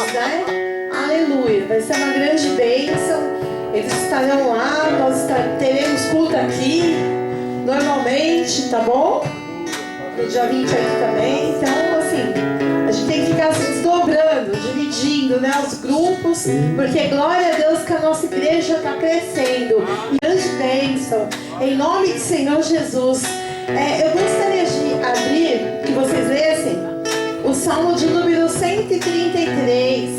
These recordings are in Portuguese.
né? Aleluia, vai ser uma grande bênção. Eles estarão lá, nós teremos culto aqui normalmente, tá bom? No dia 28 também. Então, assim, a gente tem que ficar se desdobrando, dividindo, né, os grupos, porque glória a Deus que a nossa igreja está crescendo. E grande bênção, em nome do Senhor Jesus. Eu gostaria de abrir, que vocês lessem o Salmo de número 133.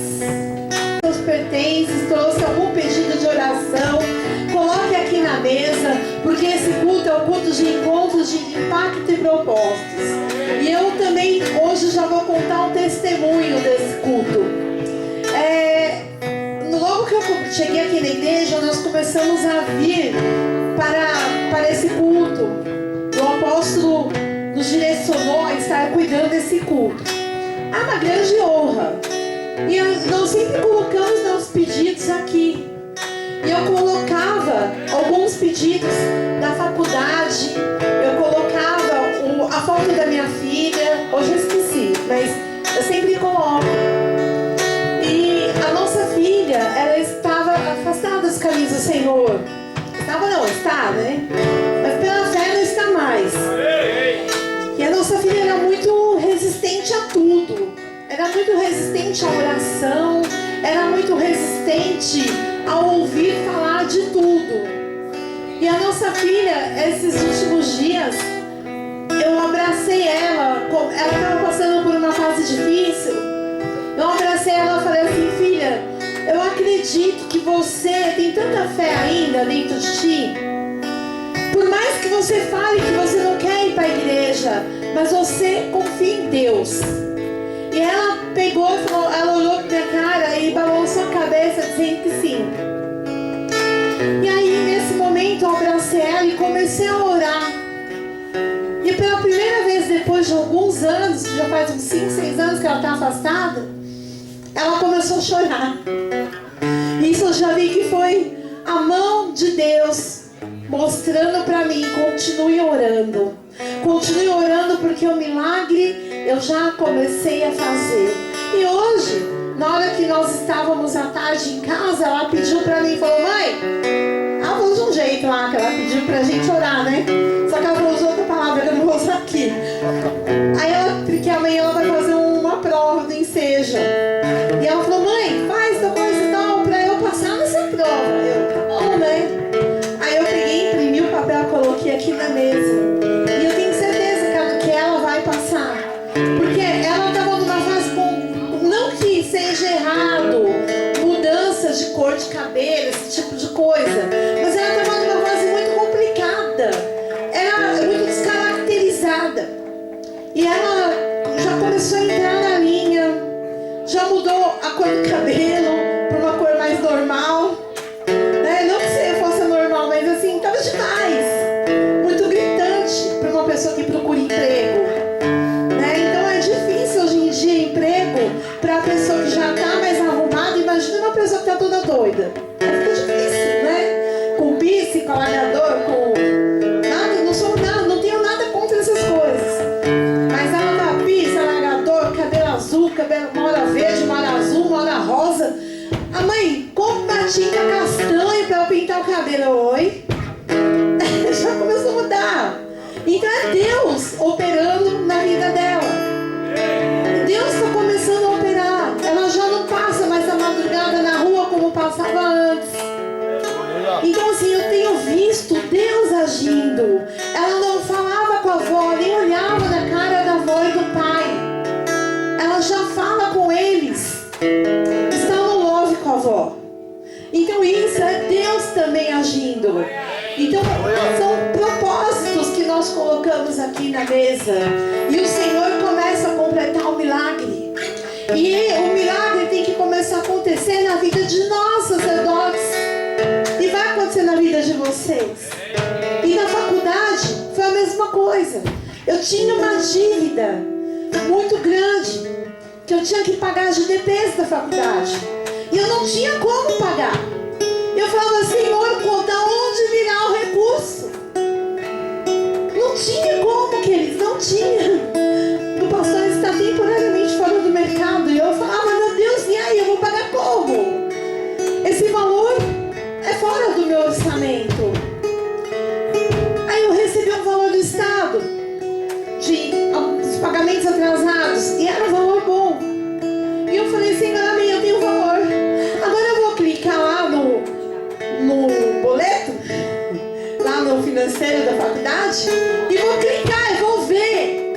Seus pertences, trouxe algum pedido de oração, coloque aqui na mesa, porque esse culto é um culto de encontros de impacto e propósitos. E eu também hoje já vou contar um testemunho desse culto. Logo que eu cheguei aqui na igreja, nós começamos a vir para esse culto. O apóstolo nos direcionou a estar cuidando desse culto. É uma grande honra. E nós sempre colocamos nossos pedidos aqui. E eu colocava alguns pedidos da faculdade. Eu colocava a foto da minha filha. Hoje eu esqueci, mas eu sempre coloco. E a nossa filha, ela estava afastada dos caminhos do Senhor. Estava não, está, né? Mas pela fé não está mais. E a nossa filha era muito resistente a tudo. Era muito resistente à oração. Era muito resistente a ouvir falar de tudo. E a nossa filha, esses últimos dias, eu abracei ela. Ela estava passando por uma fase difícil. Eu abracei ela e falei assim: filha, eu acredito que você tem tanta fé ainda dentro de ti. Por mais que você fale que você não quer ir para a igreja, mas você confia em Deus. E ela pegou e falou, ela olhou pra minha cara e balançou a cabeça dizendo que sim. E aí nesse momento eu abracei ela e comecei a orar. E pela primeira vez depois de alguns anos, já faz uns 5, 6 anos que ela está afastada, ela começou a chorar. Isso eu já vi que foi a mão de Deus mostrando para mim: continue orando. Continue orando, porque o milagre eu já comecei a fazer. E hoje, na hora que nós estávamos à tarde em casa, ela pediu para mim, falou: mãe, ela falou de um jeito lá, que ela pediu pra gente orar, né? Só que ela falou de outra palavra, eu não vou usar aqui. Aí porque amanhã ela vai fazer uma prova do ensejo. E ela falou: mãe, faz tal coisa e tal, pra eu passar nessa prova. Eu, tá bom, né? Aí eu peguei, imprimi o papel, coloquei aqui na mesa. E eu tenho certeza que ela vai passar. Porque ela estava numa fase não que seja errado, mudanças de cor de cabelo, esse tipo de coisa. Mas ela estava numa fase muito complicada. Era muito descaracterizada. E ela já começou a entrar na linha. Já mudou a cor do cabelo para uma cor mais normal. Não que fosse normal, mas assim, estava demais. Muito gritante para uma pessoa que procura emprego. Então é difícil hoje em dia emprego para a pessoa que já está mais arrumada. Imagina uma pessoa que está toda doida. Fica difícil, né? Com piercing, com alargador, com nada, não tenho nada contra essas coisas. Mas ela tá piercing, alargador, cabelo azul, cabelo uma hora verde, uma hora azul, uma hora rosa. A mãe, compra uma tinta castanha para eu pintar o cabelo. Oi? Já começou a mudar. Então é Deus operando na vida dela. Deus está começando a operar. Ela já não passa mais a madrugada na rua como passava antes. Então assim, eu tenho visto Deus agindo. Ela não falava com a avó, nem olhava na cara da avó e do pai. Ela já fala com eles. Está no love com a avó. Então isso é Deus também agindo. Então são propósitos que nós colocamos aqui na mesa. E o Senhor começa a completar o milagre. E o milagre tem que começar a acontecer na vida de nós, sacerdotes. E vai acontecer na vida de vocês. E na faculdade foi a mesma coisa. Eu tinha uma dívida muito grande, que eu tinha que pagar as GDPs da faculdade. E eu não tinha como pagar. Eu falava: Senhor, da onde virá o recurso? Não tinha como, queridos, não tinha. O pastor está temporariamente fora do mercado. E eu falava: meu Deus, e aí? financeiro da faculdade e vou clicar e vou ver.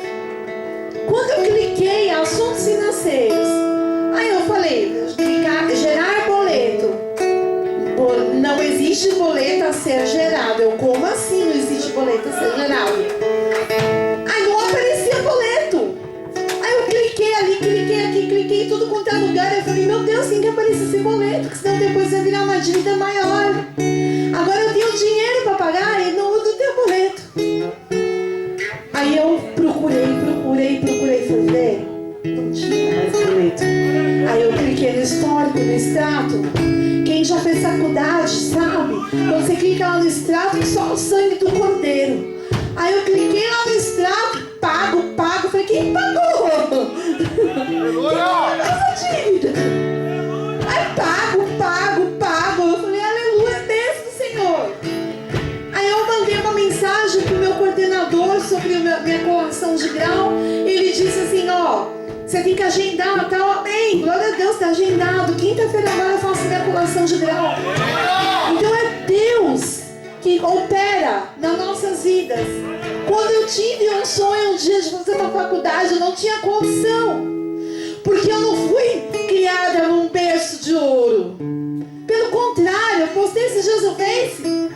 Quando eu cliquei assuntos financeiros, aí eu falei, clicar, gerar boleto. Não existe boleto a ser gerado. Eu, como assim não existe boleto a ser gerado? Aí não aparecia boleto. Aí eu cliquei ali, cliquei aqui, cliquei em tudo quanto é lugar. Eu falei, meu Deus, tem que aparecer esse boleto, porque senão depois vai virar uma dívida maior. Agora eu tenho dinheiro para pagar e não tenho boleto. Aí eu procurei. Falei, não tinha mais boleto. Aí eu cliquei no histórico, no extrato. Quem já fez faculdade sabe, quando você clica lá no extrato, só o sangue do cordeiro. Aí eu cliquei lá no extrato, pago. Falei, quem pagou? Essa dívida. Aí pago. Eu falei, aleluia, bênção do Senhor. Aí eu mandei uma mensagem pro meu coordenador sobre a minha colação de grau. Ele disse assim, ó, você tem que agendar, tá? Amém, glória a Deus, tá agendado. Quinta-feira agora eu faço minha colação de grau. Então é Deus que opera nas nossas vidas. Quando eu tive um sonho um dia de fazer uma faculdade, eu não tinha condição. Porque eu não fui criada num berço de ouro. Pelo contrário, eu postei esses dias no Face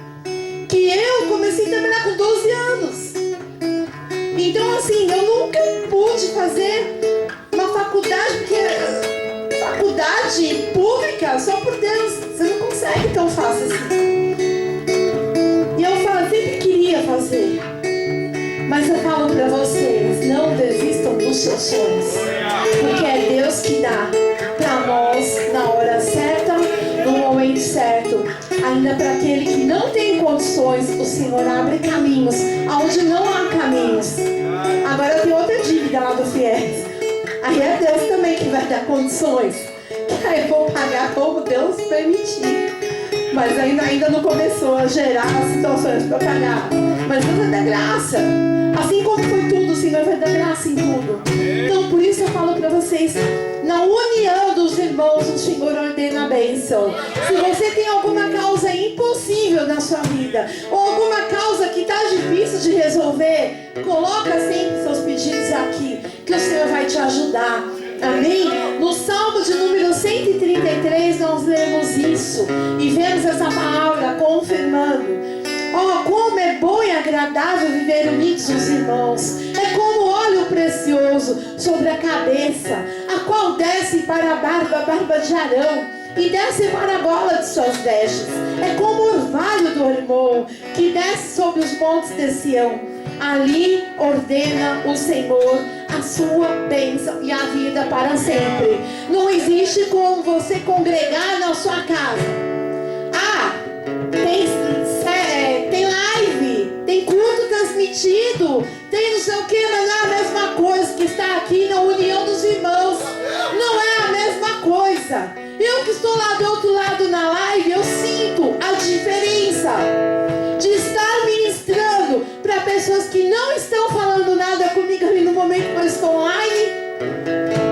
que eu comecei a trabalhar com 12 anos. Então assim, eu nunca pude fazer uma faculdade, porque faculdade pública, só por Deus, você não consegue tão fácil assim. E eu sempre queria fazer. Mas eu falo pra vocês, não desistam dos seus sonhos. Porque é Deus que dá pra nós na hora certa, no momento certo. Ainda para aquele que não tem condições, o Senhor abre caminhos onde não há caminhos. Agora tem outra dívida lá do FIES. Aí é Deus também que vai dar condições. Aí eu vou pagar como Deus permitir. Mas ainda não começou a gerar as situações para pagar. Mas Deus vai dar graça. Assim como foi tudo, o Senhor vai dar graça em tudo. Então por isso eu falo para vocês, na união dos irmãos, o Senhor ordena a bênção. Se você tem alguma causa impossível na sua vida, ou alguma causa que está difícil de resolver, coloca sempre seus pedidos aqui, que o Senhor vai te ajudar. Amém? No Salmo de número 133 nós lemos isso e vemos essa palavra confirmando. Oh, como é bom e agradável viver unidos os irmãos. É como óleo precioso sobre a cabeça, a qual desce para a barba de Arão, e desce para a gola de suas vestes. É como o orvalho do irmão, que desce sobre os montes de Sião. Ali ordena o Senhor a sua bênção e a vida para sempre. Não existe como você congregar na sua casa. Tem live, tem culto transmitido, tem não sei o que, mas não é a mesma coisa que estar aqui na união dos irmãos. Não é a mesma coisa. Eu que estou lá do outro lado na live, eu sinto a diferença de estar ministrando para pessoas que não estão falando nada comigo ali no momento que eu estou online.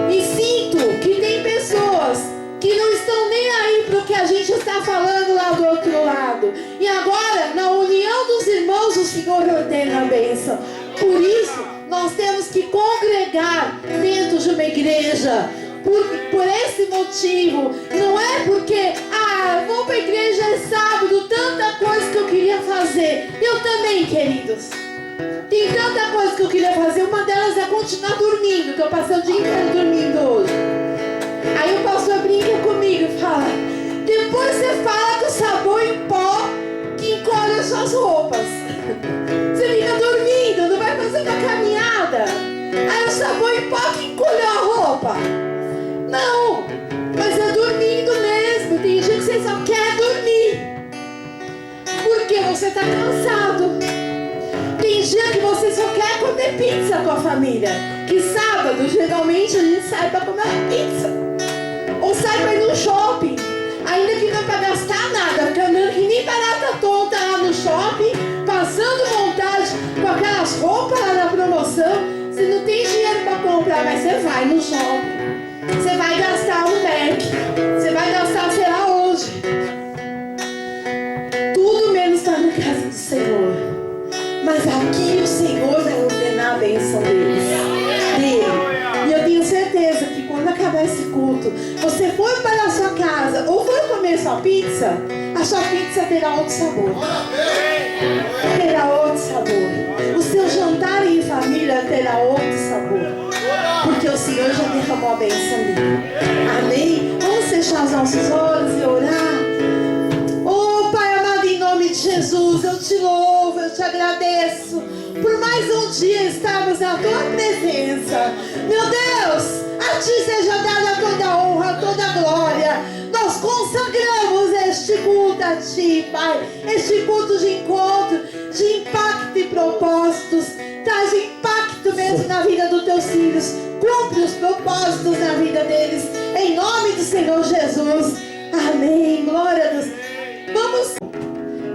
E sinto que tem pessoas que não estão nem aí para o que a gente está falando lá do outro lado. E agora, na união dos irmãos, o Senhor ordena a bênção. Por isso, nós temos que congregar dentro de uma igreja. Por esse motivo, não é porque vou para a igreja é sábado, tanta coisa que eu queria fazer. Eu também, queridos. Tem tanta coisa que eu queria fazer. Uma delas é continuar dormindo, que eu passei o dia inteiro dormindo hoje. Aí o pastor brinca comigo e fala: depois você fala que o sabão em pó que encolhe as suas roupas. Você fica dormindo, não vai fazer uma caminhada. Aí o sabão em pó que encolheu a roupa. Não, mas é dormindo mesmo. Tem dia que você só quer dormir, porque você está cansado. Tem dia que você só quer comer pizza com a família. Que sábado, geralmente, a gente sai para comer uma pizza. Ou sai para ir no shopping. Ainda que não é para gastar nada, porque andando que nem barata tonta lá no shopping, passando vontade com aquelas roupas lá na promoção. Você não tem dinheiro para comprar, mas você vai no shopping. Você vai gastar no Mac. Você vai gastar, sei lá, onde. Tudo menos estar na casa do Senhor. você for para a sua casa ou for comer sua pizza, a sua pizza terá outro sabor. Terá outro sabor. O seu jantar em família terá outro sabor. Porque o Senhor já derramou a bênção dele. Amém? Vamos fechar os nossos olhos e orar. Oh, Pai amado, em nome de Jesus, eu te louvo, eu te agradeço por mais um dia estarmos na tua presença. Meu Deus, a ti seja dada toda a honra, toda a glória. Nós consagramos este culto a ti, Pai. Este culto de encontro, de impacto e propósitos. Traz impacto mesmo na vida dos teus filhos. Cumpre os propósitos na vida deles. Em nome do Senhor Jesus. Amém. Glória a Deus. Vamos.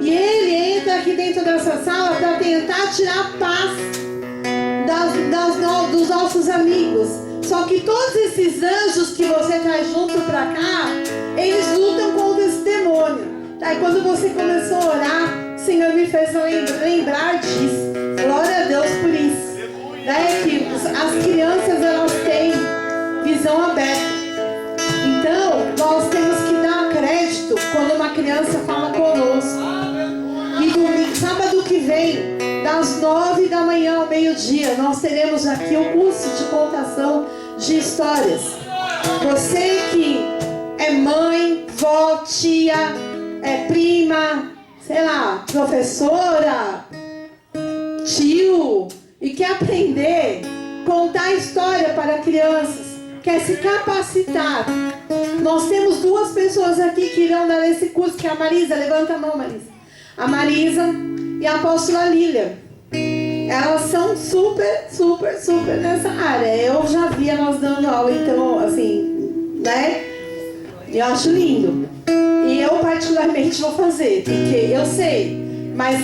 E ele entra aqui dentro dessa sala para tentar tirar a paz dos nossos amigos. Só que todos esses anjos que você traz junto para cá, eles lutam contra esse demônio. Tá? E quando você começou a orar, o Senhor me fez lembrar disso. Glória a Deus por isso. Né? Que as crianças, elas têm visão aberta. Então, nós temos que dar crédito quando uma criança fala conosco. E domingo, sábado que vem, das 9 da manhã ao meio-dia, nós teremos aqui o curso de contação de histórias. Você que é mãe, vó, tia, é prima, sei lá, professora, tio, e quer aprender, contar história para crianças, quer se capacitar. Nós temos 2 pessoas aqui que irão dar esse curso, que é a Marisa. Levanta a mão, Marisa. A Marisa e a apóstola Lília. Elas são super nessa área. Eu já vi elas dando aula, então, assim, né? Eu acho lindo. E eu particularmente vou fazer, porque eu sei. Mas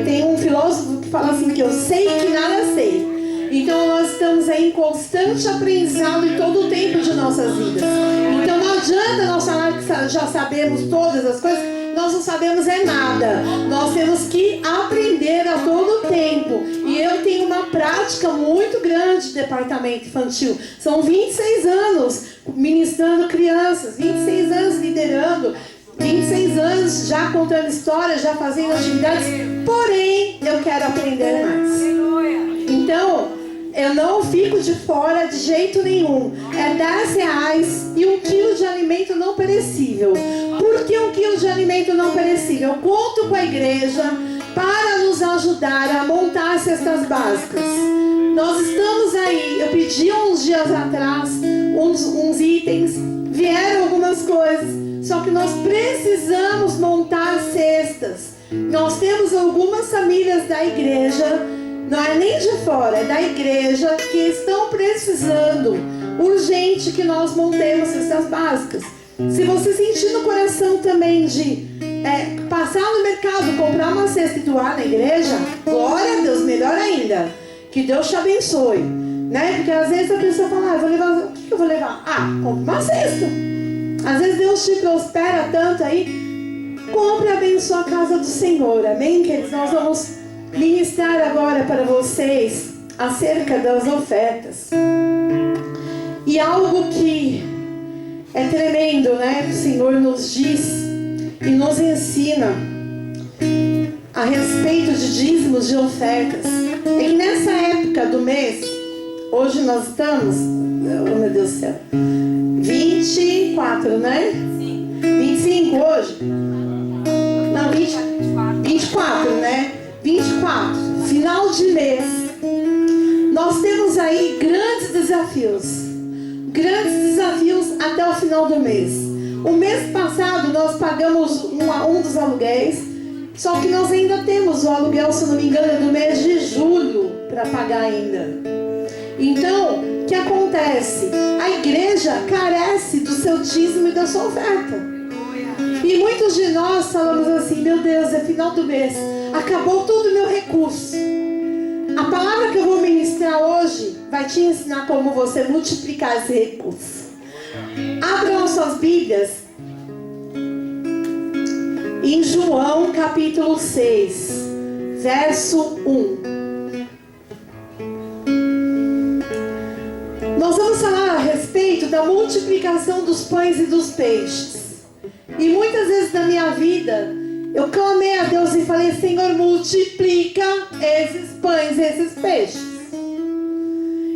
tem um filósofo que fala assim, que eu sei que nada sei. Então nós estamos aí em constante aprendizado em todo o tempo de nossas vidas. Então não adianta nós falar que já sabemos todas as coisas. Nós não sabemos é nada. Nós temos que aprender a todo tempo. E eu tenho uma prática muito grande de departamento infantil. São 26 anos ministrando crianças, 26 anos liderando, 26 anos já contando histórias, já fazendo atividades. Porém, eu quero aprender mais. Então, eu não fico de fora de jeito nenhum. É R$10 e 1 quilo de alimento não perecível. Por que 1 quilo de alimento não perecível? Eu conto com a igreja para nos ajudar a montar cestas básicas. Nós estamos aí. Eu pedi uns dias atrás uns itens. Vieram algumas coisas. Só que nós precisamos montar cestas. Nós temos algumas famílias da igreja, não é nem de fora, é da igreja, que estão precisando urgente que nós montemos cestas básicas. Se você sentir no coração também de passar no mercado, comprar uma cesta e doar na igreja, glória a Deus, melhor ainda. Que Deus te abençoe. Né? Porque às vezes a pessoa fala, vou levar, o que eu vou levar? Compre uma cesta. Às vezes Deus te prospera tanto aí, compre e abençoe a casa do Senhor. Amém, queridos? Nós vamos ministrar agora para vocês acerca das ofertas. E algo que é tremendo, né? Que o Senhor nos diz e nos ensina a respeito de dízimos, de ofertas. É que nessa época do mês, hoje nós estamos, oh meu Deus do céu, 24, né? 25 hoje? Não, 24, né? 24, final de mês. Nós temos aí grandes desafios até o final do mês. O mês passado nós pagamos um dos aluguéis, só que nós ainda temos o aluguel, se não me engano, do mês de julho para pagar ainda. Então, o que acontece? A igreja carece do seu dízimo e da sua oferta. E muitos de nós falamos assim, meu Deus, é final do mês, acabou todo o meu recurso. A palavra que eu vou ministrar hoje vai te ensinar como você multiplicar esse recurso. Abram as suas Bíblias em João capítulo 6, verso 1. Nós vamos falar a respeito da multiplicação dos pães e dos peixes. E muitas vezes na minha vida, eu clamei a Deus e falei: Senhor, multiplica esses pães, esses peixes.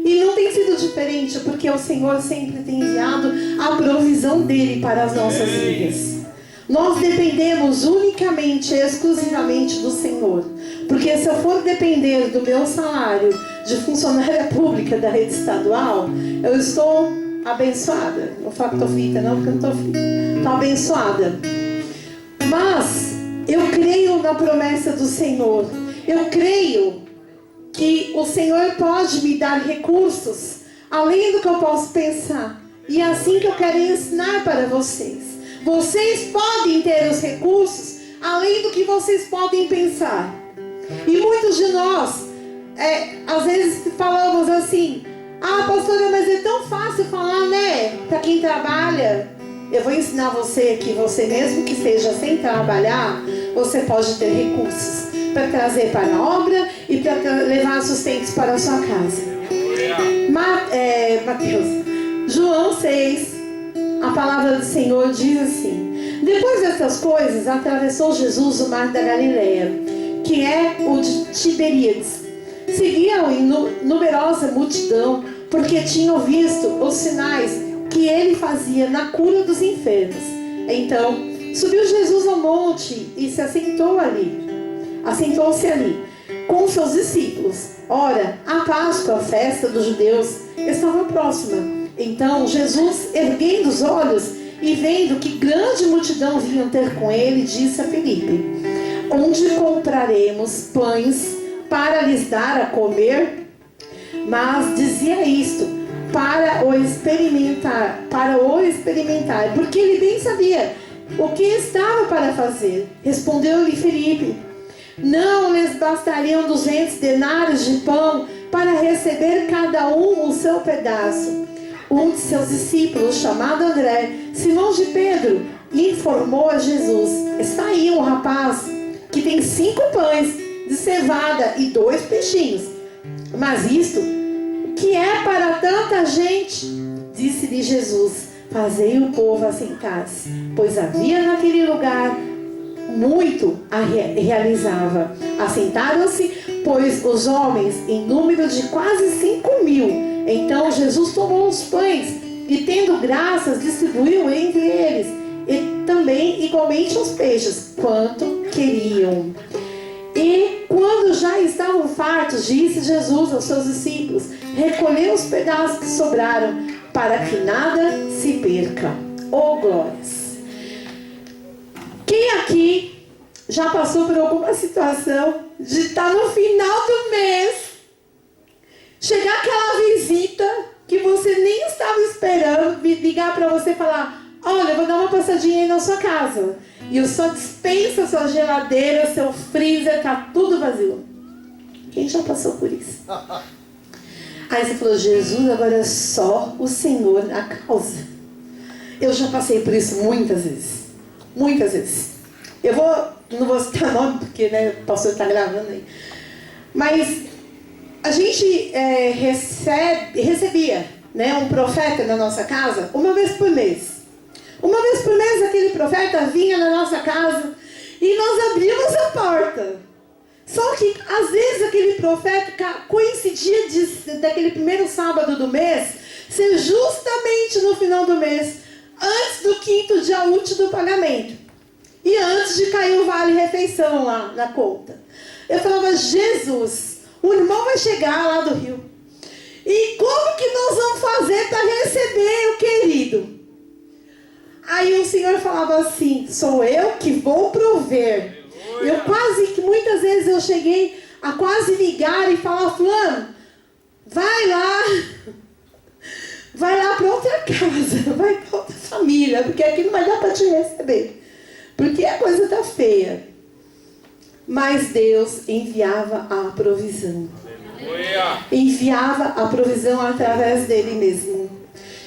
E não tem sido diferente, porque o Senhor sempre tem enviado a provisão dele para as nossas vidas. Nós dependemos unicamente, exclusivamente do Senhor. Porque se eu for depender do meu salário de funcionária pública da rede estadual, eu estou abençoada. Não falo que estou frita não, porque eu não estou frita. Estou abençoada. Mas eu creio na promessa do Senhor. Eu creio que o Senhor pode me dar recursos além do que eu posso pensar. E é assim que eu quero ensinar para vocês. Vocês podem ter os recursos além do que vocês podem pensar. E muitos de nós, às vezes falamos assim: ah, pastora, mas é tão fácil falar, né? Para quem trabalha. Eu vou ensinar você que você, mesmo que esteja sem trabalhar, você pode ter recursos para trazer para a obra e para levar sustentos para a sua casa. Mateus, João 6, a palavra do Senhor diz assim: depois dessas coisas, atravessou Jesus o mar da Galileia, que é o de Tiberíades. Seguiam em numerosa multidão, porque tinham visto os sinais que ele fazia na cura dos enfermos. Então, subiu Jesus ao monte e se assentou-se ali, com seus discípulos. Ora, a Páscoa, a festa dos judeus, estava próxima. Então, Jesus, erguendo os olhos e vendo que grande multidão vinham ter com ele, disse a Filipe: onde compraremos pães para lhes dar a comer? Mas dizia isto para o experimentar, porque ele bem sabia o que estava para fazer. Respondeu-lhe Filipe: não lhes bastariam 200 denários de pão para receber cada um o seu pedaço? Um de seus discípulos, chamado André, Simão de Pedro, informou a Jesus: está aí um rapaz que tem 5 pães de cevada e 2 peixinhos. Mas isto que é para tanta gente? Disse-lhe Jesus: fazei o povo assentar-se, pois havia naquele lugar muito realizava. Assentaram-se, pois, os homens em número de quase 5.000. Então Jesus tomou os pães e, tendo graças, distribuiu entre eles, e também igualmente os peixes, quanto queriam. E quando já estavam fartos, disse Jesus aos seus discípulos: recolhei os pedaços que sobraram, para que nada se perca. Oh, glórias! Quem aqui já passou por alguma situação de estar no final do mês, chegar aquela visita que você nem estava esperando, ligar para você e falar: olha, eu vou dar uma passadinha aí na sua casa, e a sua despensa, sua geladeira, seu freezer, tá tudo vazio? Quem já passou por isso? Aí você falou: Jesus, agora é só o Senhor a causa. Eu já passei por isso muitas vezes. Muitas vezes. Não vou citar nome, porque o pastor está gravando aí. Mas a gente recebia um profeta na nossa casa uma vez por mês. Uma vez por mês aquele profeta vinha na nossa casa e nós abríamos a porta. Só que às vezes aquele profeta coincidia daquele primeiro sábado do mês ser justamente no final do mês, antes do 5º dia útil do pagamento e antes de cair o vale-refeição lá na conta. Eu falava: Jesus, o irmão vai chegar lá do Rio, e como que nós vamos fazer para receber o querido? Aí o Senhor falava assim: sou eu que vou prover. Eu quase que muitas vezes eu cheguei a quase ligar e falar: fulano, vai lá para outra casa, vai para outra família, porque aqui não vai dar para te receber, porque a coisa está feia. Mas Deus enviava a provisão. Enviava a provisão através dele mesmo.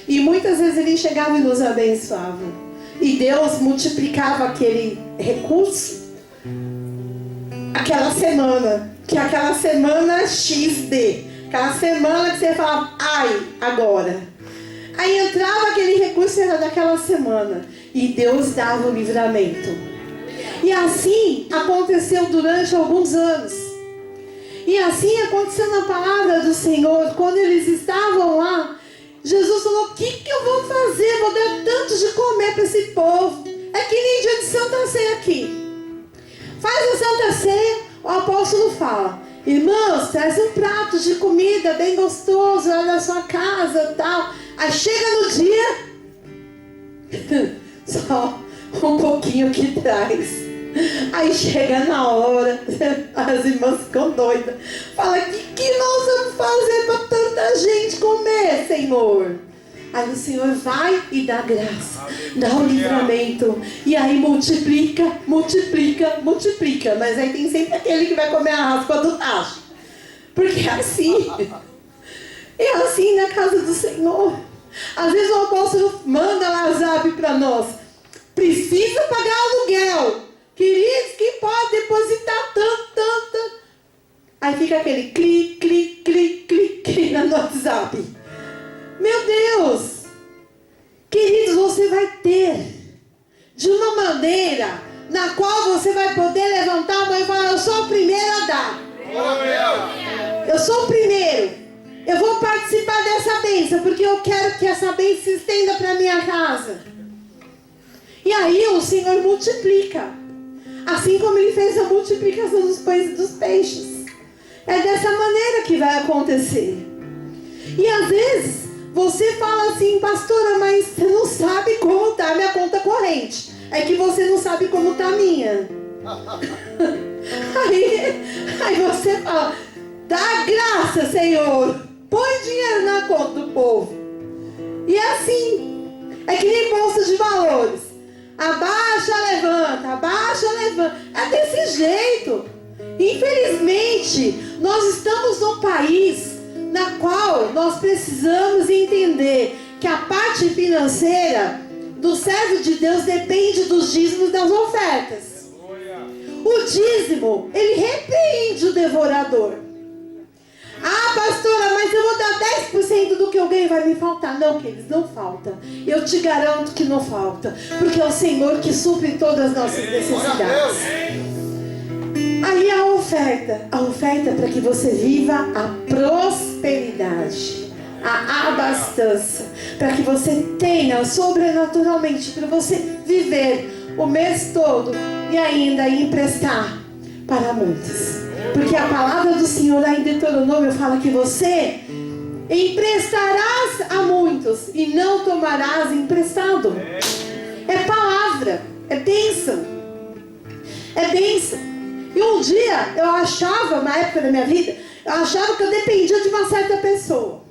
E muitas vezes ele chegava e nos abençoava. E Deus multiplicava aquele recurso aquela semana. Que é aquela semana XD. Aquela semana que você falava: ai, agora. Aí entrava aquele recurso, era daquela semana. E Deus dava o livramento. E assim aconteceu durante alguns anos. E assim aconteceu na palavra do Senhor. Quando eles estavam lá, Jesus falou: o que eu vou fazer? Vou dar tanto de comer para esse povo. É que nem dia de Santa Ceia aqui. Faz a Santa Ceia, o apóstolo fala: irmãos, traz um prato de comida bem gostoso lá na sua casa e tal. Aí chega no dia, só um pouquinho que traz. Aí chega na hora, as irmãs ficam doidas. Fala: que nós vamos fazer para tanta gente comer, Senhor? Aí o Senhor vai e dá graça, dá o livramento. E aí multiplica, multiplica, multiplica. Mas aí tem sempre aquele que vai comer a raspa do tacho. Porque é assim. É assim na casa do Senhor. Às vezes o apóstolo manda lá zap para nós: precisa pagar aluguel. Queridos, quem pode depositar tanto. Aí fica aquele clique, clique, clique, clique no WhatsApp. Meu Deus! Queridos, você vai ter de uma maneira na qual você vai poder levantar a mão e falar: eu sou o primeiro a dar. Eu sou o primeiro. Eu vou participar dessa bênção, porque eu quero que essa bênção se estenda para a minha casa. E aí o Senhor multiplica. Assim como Ele fez a multiplicação dos pães e dos peixes. É dessa maneira que vai acontecer. E às vezes você fala assim: pastora, mas você não sabe como está a minha conta corrente. É que você não sabe como está a minha. Aí você fala: dá graça, Senhor. Põe dinheiro na conta do povo. E é assim. É que nem bolsa de valores. Abaixa, levanta, abaixa, levanta. É desse jeito. Infelizmente, nós estamos num país na qual nós precisamos entender que a parte financeira do servo de Deus depende dos dízimos das ofertas. O dízimo, ele repreende o devorador. Ah, pastora, mas eu vou dar 10% do que eu ganho, vai me faltar. Não, queridos, não falta. Eu te garanto que não falta. Porque é o Senhor que supre todas as nossas necessidades. Aí a oferta é para que você viva a prosperidade, a abastança, para que você tenha sobrenaturalmente, para você viver o mês todo e ainda emprestar para muitos. Porque a palavra do Senhor lá em Deuteronômio fala que você emprestarás a muitos e não tomarás emprestado. É palavra, é bênção. É bênção. E um dia eu achava, na época da minha vida, eu achava que eu dependia de uma certa pessoa.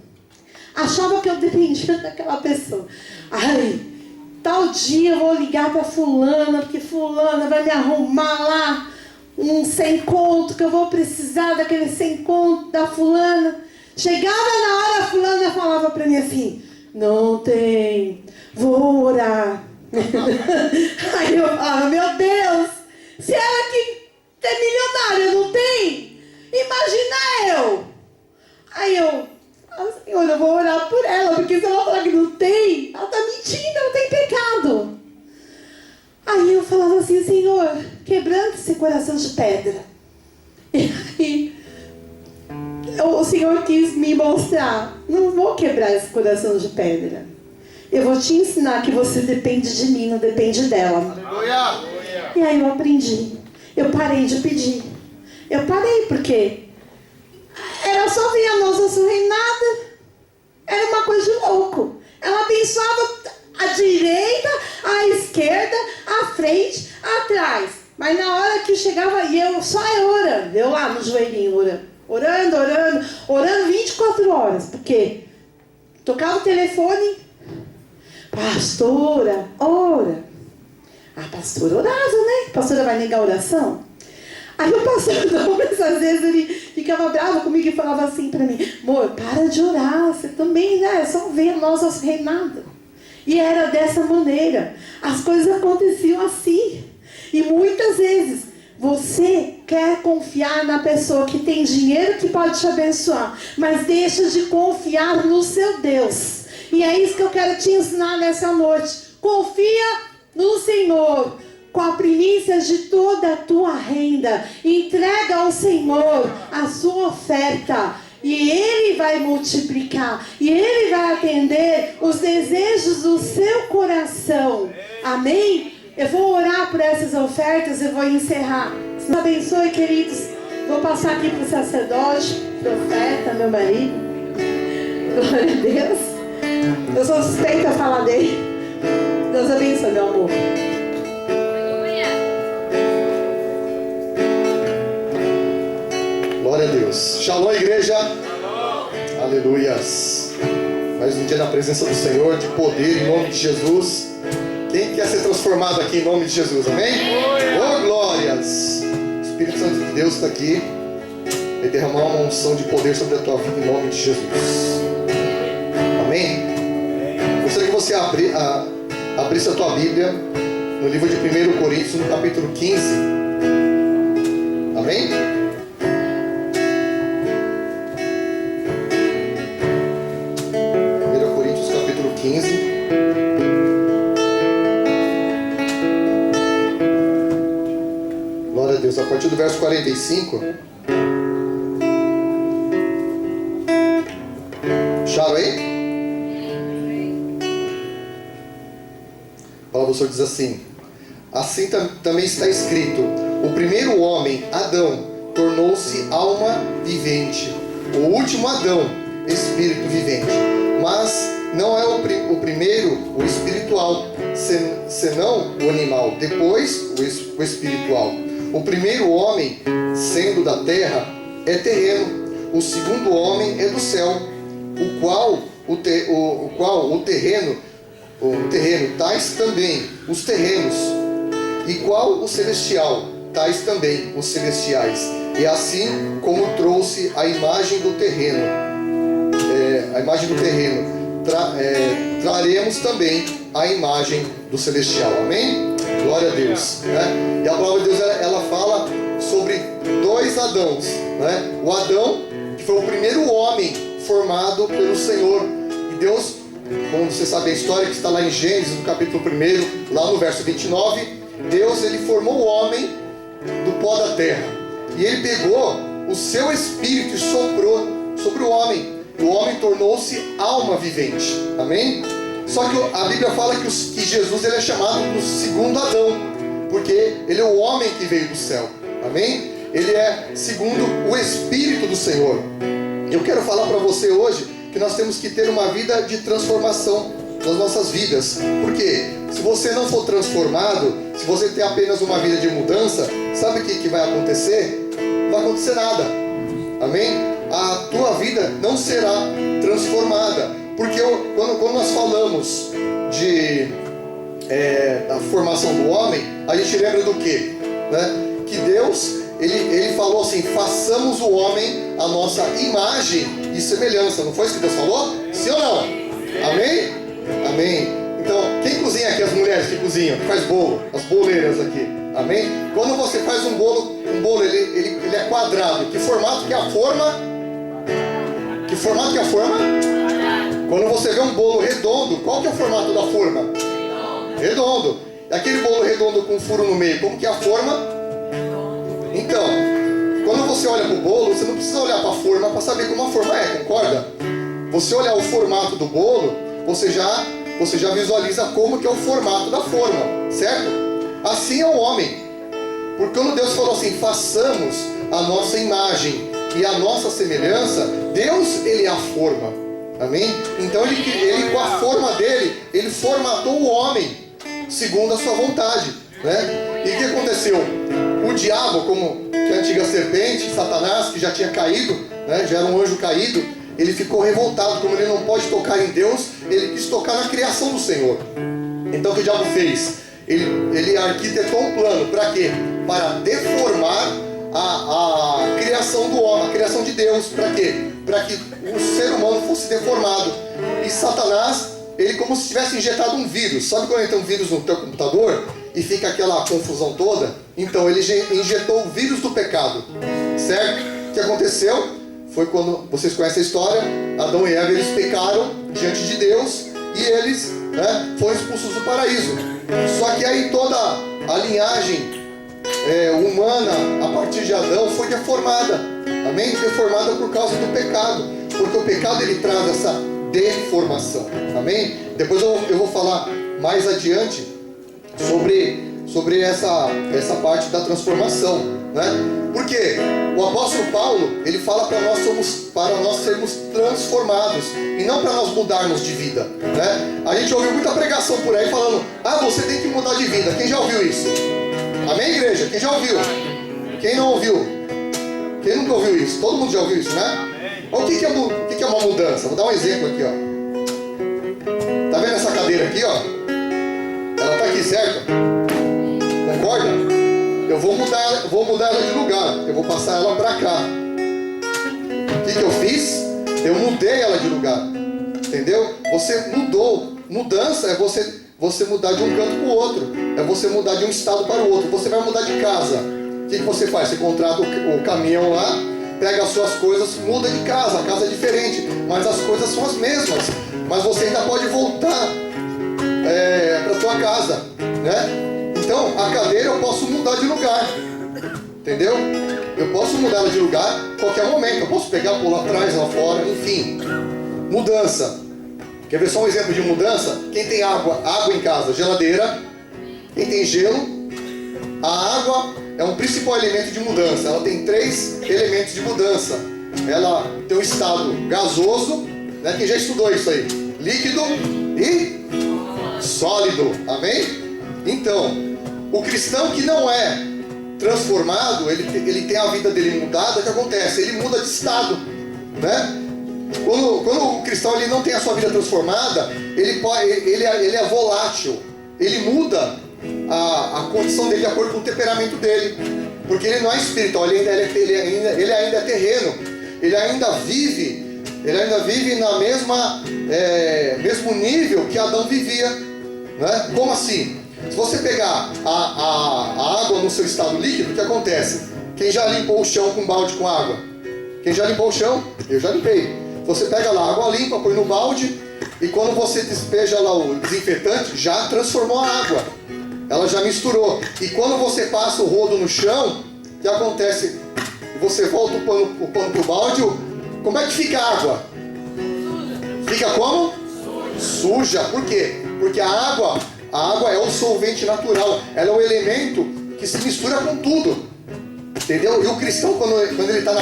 Achava que eu dependia daquela pessoa. Ai, tal dia eu vou ligar para fulana, porque fulana vai me arrumar lá um 100 conto, que eu vou precisar daquele 100 conto da fulana. Chegava na hora, a fulana falava para mim assim: não tem, vou orar. Aí eu falava: meu Deus, se ela que é milionária não tem, imagina eu. Aí eu: Senhor, eu vou orar por ela, porque se ela falar que não tem, ela está mentindo, ela tem pecado. Aí eu falava assim: Senhor, quebrando esse coração de pedra. E aí o Senhor quis me mostrar: não vou quebrar esse coração de pedra. Eu vou te ensinar que você depende de mim, não depende dela. Aleluia. E aí eu aprendi. Eu parei de pedir. Eu parei porque era só vir a nossa surreinada. Era uma coisa de louco. Ela abençoava a direita, a esquerda, a frente, atrás. Mas na hora que chegava, e eu só orando, eu lá no joelhinho orando 24 horas. Porque tocava o telefone: pastora, ora. A pastora orava, né? A pastora vai negar a oração? Aí o pastor, às vezes ele ficava bravo comigo e falava assim pra mim: amor, para de orar, você também, né? É só ver a nossa reinada. E era dessa maneira. As coisas aconteciam assim. E muitas vezes você quer confiar na pessoa que tem dinheiro, que pode te abençoar, mas deixa de confiar no seu Deus, E é isso que eu quero te ensinar nessa noite. Confia no Senhor com a primícia de toda a tua renda. Entrega ao Senhor a sua oferta. E Ele vai multiplicar. E Ele vai atender os desejos do seu coração. Amém? Eu vou orar por essas ofertas e vou encerrar. Deus abençoe, queridos. Vou passar aqui para o sacerdote, profeta, meu marido. Glória a Deus. Eu sou suspeita a falar dele. Deus abençoe, meu amor. Glória a Deus. Shalom, igreja. Shalom. Aleluias. Mais um dia na presença do Senhor, de poder, em nome de Jesus. Quem quer ser transformado aqui em nome de Jesus? Amém? Oh, glórias. O Espírito Santo de Deus está aqui. Vai derramar uma unção de poder sobre a tua vida em nome de Jesus. Amém? Gostaria que você abrisse a tua Bíblia no livro de 1 Coríntios, no capítulo 15. Amém? 1 Coríntios, capítulo 15. Glória a Deus. A partir do verso 45. Acharam aí? A palavra do Senhor diz assim: assim também está escrito: o primeiro homem, Adão, tornou-se alma vivente. O último Adão, espírito vivente. Mas não é o primeiro o espiritual, senão o animal, depois o espiritual. O primeiro homem, sendo da terra, é terreno. O segundo homem é do céu, o qual o terreno, tais também os terrenos, e qual o celestial, tais também os celestiais. E assim como trouxe a imagem do terreno, traremos também a imagem do celestial. Amém? Glória a Deus, né? E a palavra de Deus ela fala sobre dois Adãos, né? O Adão, que foi o primeiro homem formado pelo Senhor. E Deus, como você sabe a história que está lá em Gênesis, no capítulo 1, lá no verso 29, Deus ele formou o homem do pó da terra. E ele pegou o seu espírito e soprou sobre o homem. O homem tornou-se alma vivente. Amém? Só que a Bíblia fala que Jesus ele é chamado do segundo Adão, porque ele é o homem que veio do céu. Amém? Ele é segundo o Espírito do Senhor. Eu quero falar para você hoje que nós temos que ter uma vida de transformação nas nossas vidas. Porque se você não for transformado, se você ter apenas uma vida de mudança, sabe o que vai acontecer? Não vai acontecer nada. Amém? A tua vida não será transformada. Porque quando nós falamos da formação do homem, a gente lembra do quê? Né? Que Deus, ele falou assim: façamos o homem a nossa imagem e semelhança. Não foi isso que Deus falou? Sim ou não? Amém? Amém. Então, quem cozinha aqui? As mulheres que cozinham, que faz bolo, as boleiras aqui. Amém? Quando você faz um bolo ele é quadrado. Que formato que é a forma? Que formato que é a forma? Quando você vê um bolo redondo, qual que é o formato da forma? Redondo. Aquele bolo redondo com um furo no meio, como que é a forma? Então, quando você olha para o bolo, você não precisa olhar para a forma para saber como a forma é, concorda? Você olhar o formato do bolo, você já visualiza como que é o formato da forma, certo? Assim é o homem. Porque quando Deus falou assim: façamos a nossa imagem e a nossa semelhança, Deus, ele é a forma. Amém? Então ele com a forma dele, ele formatou o homem segundo a sua vontade, né? E o que aconteceu? O diabo, como que a antiga serpente, Satanás, que já tinha caído, né? Já era um anjo caído, ele ficou revoltado. Como ele não pode tocar em Deus, ele quis tocar na criação do Senhor. Então o que o diabo fez? Ele arquitetou um plano. Para quê? Para deformar a criação do homem, a criação de Deus. Para quê? Para que o ser humano fosse deformado. E Satanás, ele como se tivesse injetado um vírus. Sabe quando entra um vírus no teu computador e fica aquela confusão toda? Então ele injetou o vírus do pecado, certo? O que aconteceu foi quando, vocês conhecem a história, Adão e Eva, eles pecaram, diante de Deus e eles, né, foram expulsos do paraíso. Só que aí toda a linhagem humana a partir de Adão foi deformada, amém? Deformada por causa do pecado, porque o pecado ele traz essa deformação, amém? Depois eu vou falar mais adiante sobre essa parte da transformação, né? Porque o apóstolo Paulo ele fala para nós sermos transformados e não para nós mudarmos de vida, né? A gente ouviu muita pregação por aí falando: você tem que mudar de vida. Quem já ouviu isso? Amém, igreja? Quem já ouviu? Quem não ouviu? Quem nunca ouviu isso? Todo mundo já ouviu isso, né? O que é uma mudança? Vou dar um exemplo aqui, ó. Tá vendo essa cadeira aqui, ó? Ela tá aqui, certo? Concorda? Eu vou mudar ela de lugar. Eu vou passar ela para cá. O que eu fiz? Eu mudei ela de lugar. Entendeu? Você mudou. Mudança é você mudar de um canto para o outro. É você mudar de um estado para o outro. Você vai mudar de casa. O que você faz? Você contrata o caminhão lá, pega as suas coisas, muda de casa. A casa é diferente, mas as coisas são as mesmas. Mas você ainda pode voltar para a sua casa, né? Então, a cadeira eu posso mudar de lugar, entendeu? Eu posso mudar ela de lugar a qualquer momento. Eu posso pegar por lá atrás, lá fora, enfim. Mudança. Quer ver só um exemplo de mudança? Quem tem água em casa? Geladeira. Quem tem gelo? A água é um principal elemento de mudança. Ela tem 3 elementos de mudança. Ela tem um estado gasoso, né? Quem já estudou isso aí? Líquido e sólido. Amém? Então, o cristão que não é transformado, ele tem a vida dele mudada, o que acontece? Ele muda de estado, né? Quando o cristão ele não tem a sua vida transformada, ele é volátil, ele muda a condição dele de acordo com o temperamento dele, porque ele não é espiritual, ele ainda é terreno, ele ainda vive na mesmo nível que Adão vivia, né? Como assim? Se você pegar a água no seu estado líquido, o que acontece? Quem já limpou o chão com balde com água? Quem já limpou o chão? Eu já limpei. Você pega lá a água limpa, põe no balde, e quando você despeja lá o desinfetante, já transformou a água. Ela já misturou. E quando você passa o rodo no chão, o que acontece? Você volta o pano pro balde, como é que fica a água? Fica como? Suja. Por quê? Porque a água é um solvente natural. Ela é um elemento que se mistura com tudo. Entendeu? E o cristão, quando ele está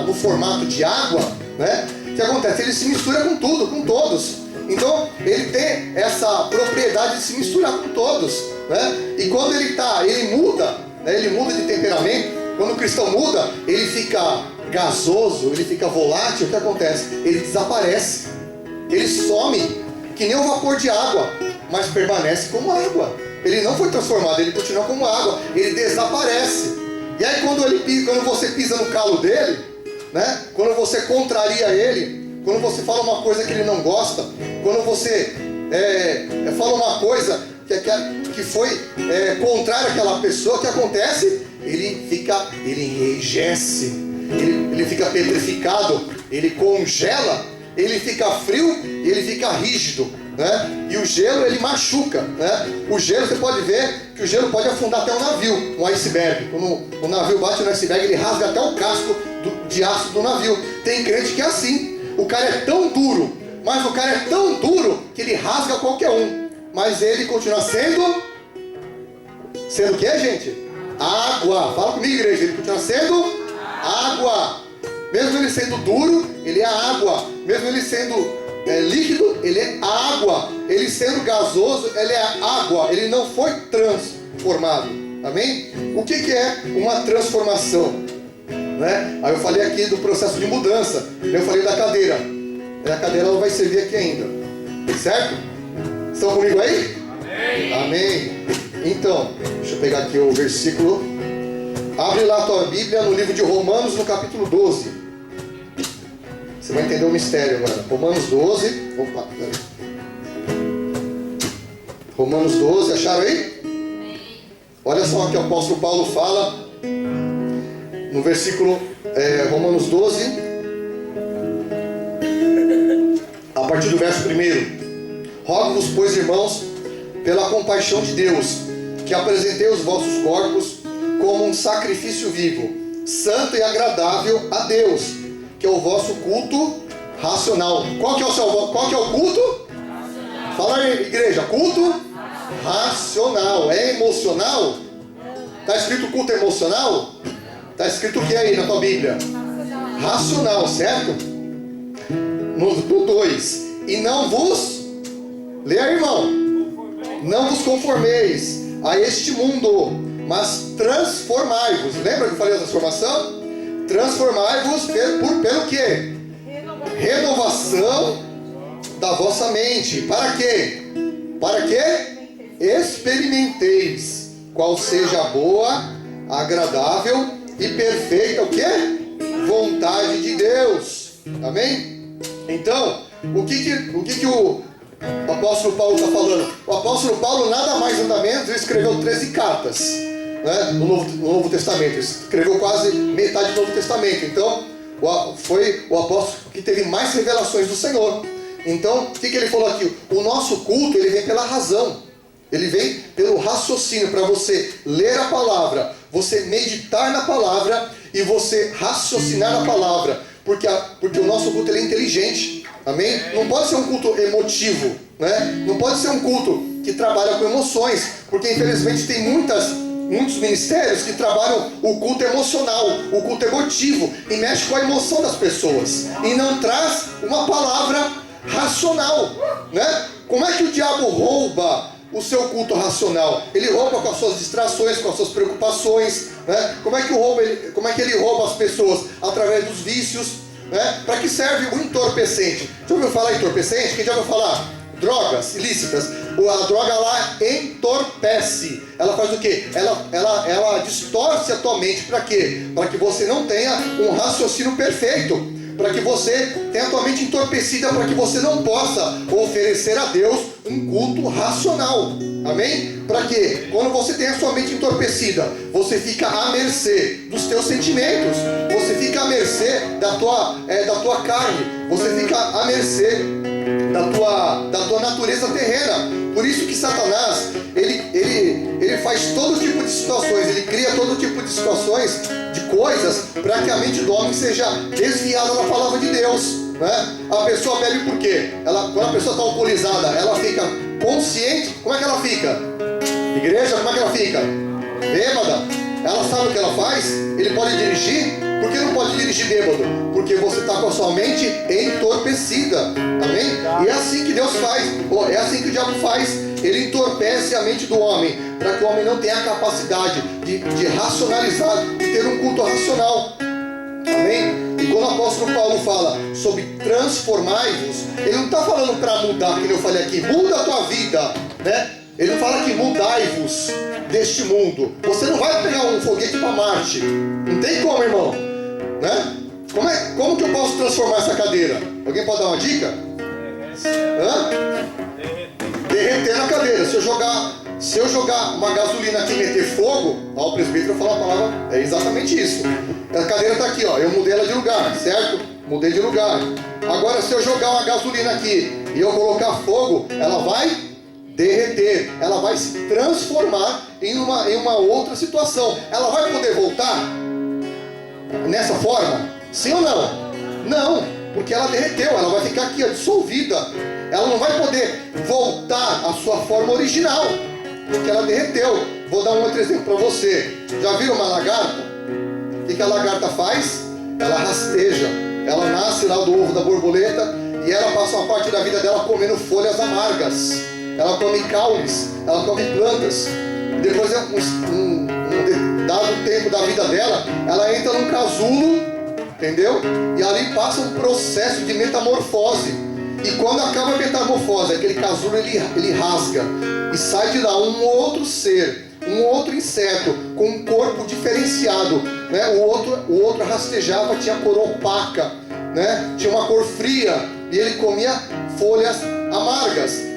no formato de água, né? O que acontece? Ele se mistura com tudo, com todos. Então, ele tem essa propriedade de se misturar com todos, né? E quando ele muda, né? Ele muda de temperamento. Quando o cristão muda, ele fica gasoso, ele fica volátil. O que acontece? Ele desaparece. Ele some, que nem um vapor de água, mas permanece como água. Ele não foi transformado, ele continua como água. Ele desaparece. E aí quando você pisa no calo dele, né? Quando você contraria ele, quando você fala uma coisa que ele não gosta, quando você fala uma coisa que foi contrária àquela pessoa, o que acontece? Ele enrijece, ele fica petrificado, ele congela, ele fica frio e ele fica rígido, né? E o gelo ele machuca, né? O gelo, você pode ver que o gelo pode afundar até um navio, um iceberg. Quando o navio bate no iceberg, ele rasga até o casco de aço do navio. Tem crente que é assim. O cara é tão duro, mas o cara é tão duro que ele rasga qualquer um. Mas ele continua sendo o que, gente? Água. Fala comigo, igreja. Ele continua sendo água. Mesmo ele sendo duro, ele é água. Mesmo ele sendo líquido, ele é água. Ele sendo gasoso, ele é água. Ele não foi transformado. Amém? O que é uma transformação? Né? Aí eu falei aqui do processo de mudança. Eu falei da cadeira. A cadeira ela vai servir aqui ainda. Certo? Estão comigo aí? Amém. Amém. Então, deixa eu pegar aqui o versículo. Abre lá a tua Bíblia no livro de Romanos, no capítulo 12. Você vai entender o mistério agora. Romanos 12. Opa, peraí. Romanos 12, acharam aí? Olha só o que o apóstolo Paulo fala no versículo Romanos 12, a a partir do verso 1. Rogo-vos, pois, irmãos, pela compaixão de Deus, que apresentei os vossos corpos como um sacrifício vivo, santo e agradável a Deus, que é o vosso culto racional. Qual que é o culto? Fala aí, igreja, culto racional. É emocional? Está escrito culto emocional? Está escrito o que aí na tua Bíblia? Racional, certo? No 2. E não vos, leia, irmão, não vos conformeis a este mundo, mas transformai-vos. Lembra que eu falei da transformação? Transformai-vos pelo quê? Renovação da vossa mente. Para quê? Para que experimenteis qual seja a boa, agradável e perfeita, o quê? Vontade de Deus. Amém? Então, o que o apóstolo Paulo está falando? O apóstolo Paulo, nada mais nada menos, ele escreveu 13 cartas, né, no Novo Testamento. Ele escreveu quase metade do Novo Testamento. Então, foi o apóstolo que teve mais revelações do Senhor. Então, o que ele falou aqui? O nosso culto, ele vem pela razão. Ele vem pelo raciocínio, para você ler a palavra, você meditar na palavra e você raciocinar na palavra. Porque o nosso culto, ele é inteligente. Amém? Não pode ser um culto emotivo, né? Não pode ser um culto que trabalha com emoções, porque infelizmente tem muitos ministérios que trabalham o culto emocional, o culto emotivo, e mexe com a emoção das pessoas, e não traz uma palavra racional, né? Como é que o diabo rouba o seu culto racional? Ele rouba com as suas distrações, com as suas preocupações, né? Como é que ele rouba as pessoas? Através dos vícios. Né? Para que serve o entorpecente? Já ouviu falar entorpecente? Quem já ouviu falar? Drogas ilícitas. A droga lá entorpece. Ela faz o quê? Ela distorce a tua mente. Para quê? Para que você não tenha um raciocínio perfeito. Para que você tenha a tua mente entorpecida, para que você não possa oferecer a Deus um culto racional. Amém? Para quê? Quando você tem a sua mente entorpecida, você fica à mercê dos teus sentimentos, você fica à mercê da tua carne, você fica à mercê da tua natureza terrena. Por isso que Satanás, ele faz todo tipo de situações, ele cria todo tipo de situações, de coisas, para que a mente do homem seja desviada da palavra de Deus, né? A pessoa bebe por quê? Quando a pessoa está alcoolizada, ela fica consciente. Como é que ela fica? Igreja, como é que ela fica? Bêbada. Ela sabe o que ela faz? Ele pode dirigir? Por que não pode dirigir bêbado? Porque você está com a sua mente entorpecida. Amém? E é assim que Deus faz, é assim que o diabo faz. Ele entorpece a mente do homem, para que o homem não tenha a capacidade de racionalizar, de ter um culto racional. Amém? E quando o apóstolo Paulo fala sobre transformai-vos, ele não está falando para mudar, que eu falei aqui, muda a tua vida, né? Ele não fala que mudai-vos deste mundo. Você não vai pegar um foguete para Marte. Não tem como, irmão, né? Como que eu posso transformar essa cadeira? Alguém pode dar uma dica? Derreter na cadeira. Se eu jogar uma gasolina aqui e meter fogo, o presbítero vai falar a palavra, é exatamente isso. A cadeira está aqui, ó, eu mudei ela de lugar, certo? Mudei de lugar. Agora, se eu jogar uma gasolina aqui e eu colocar fogo, ela vai derreter, ela vai se transformar em uma outra situação. Ela vai poder voltar nessa forma? Sim ou não? Não, porque ela derreteu, ela vai ficar aqui, ó, dissolvida. Ela não vai poder voltar à sua forma original, porque ela derreteu. Vou dar um outro exemplo para você. Já viram uma lagarta? O que a lagarta faz? Ela rasteja. Ela nasce lá do ovo da borboleta e ela passa uma parte da vida dela comendo folhas amargas. Ela come caules, ela come plantas. Depois de um dado tempo da vida dela, ela entra num casulo, entendeu? E ali passa um processo de metamorfose. E quando acaba a metamorfose, aquele casulo ele rasga e sai de lá um outro ser, um outro inseto com um corpo diferenciado, né? O outro rastejava, tinha cor opaca, né? Tinha uma cor fria e ele comia folhas amargas.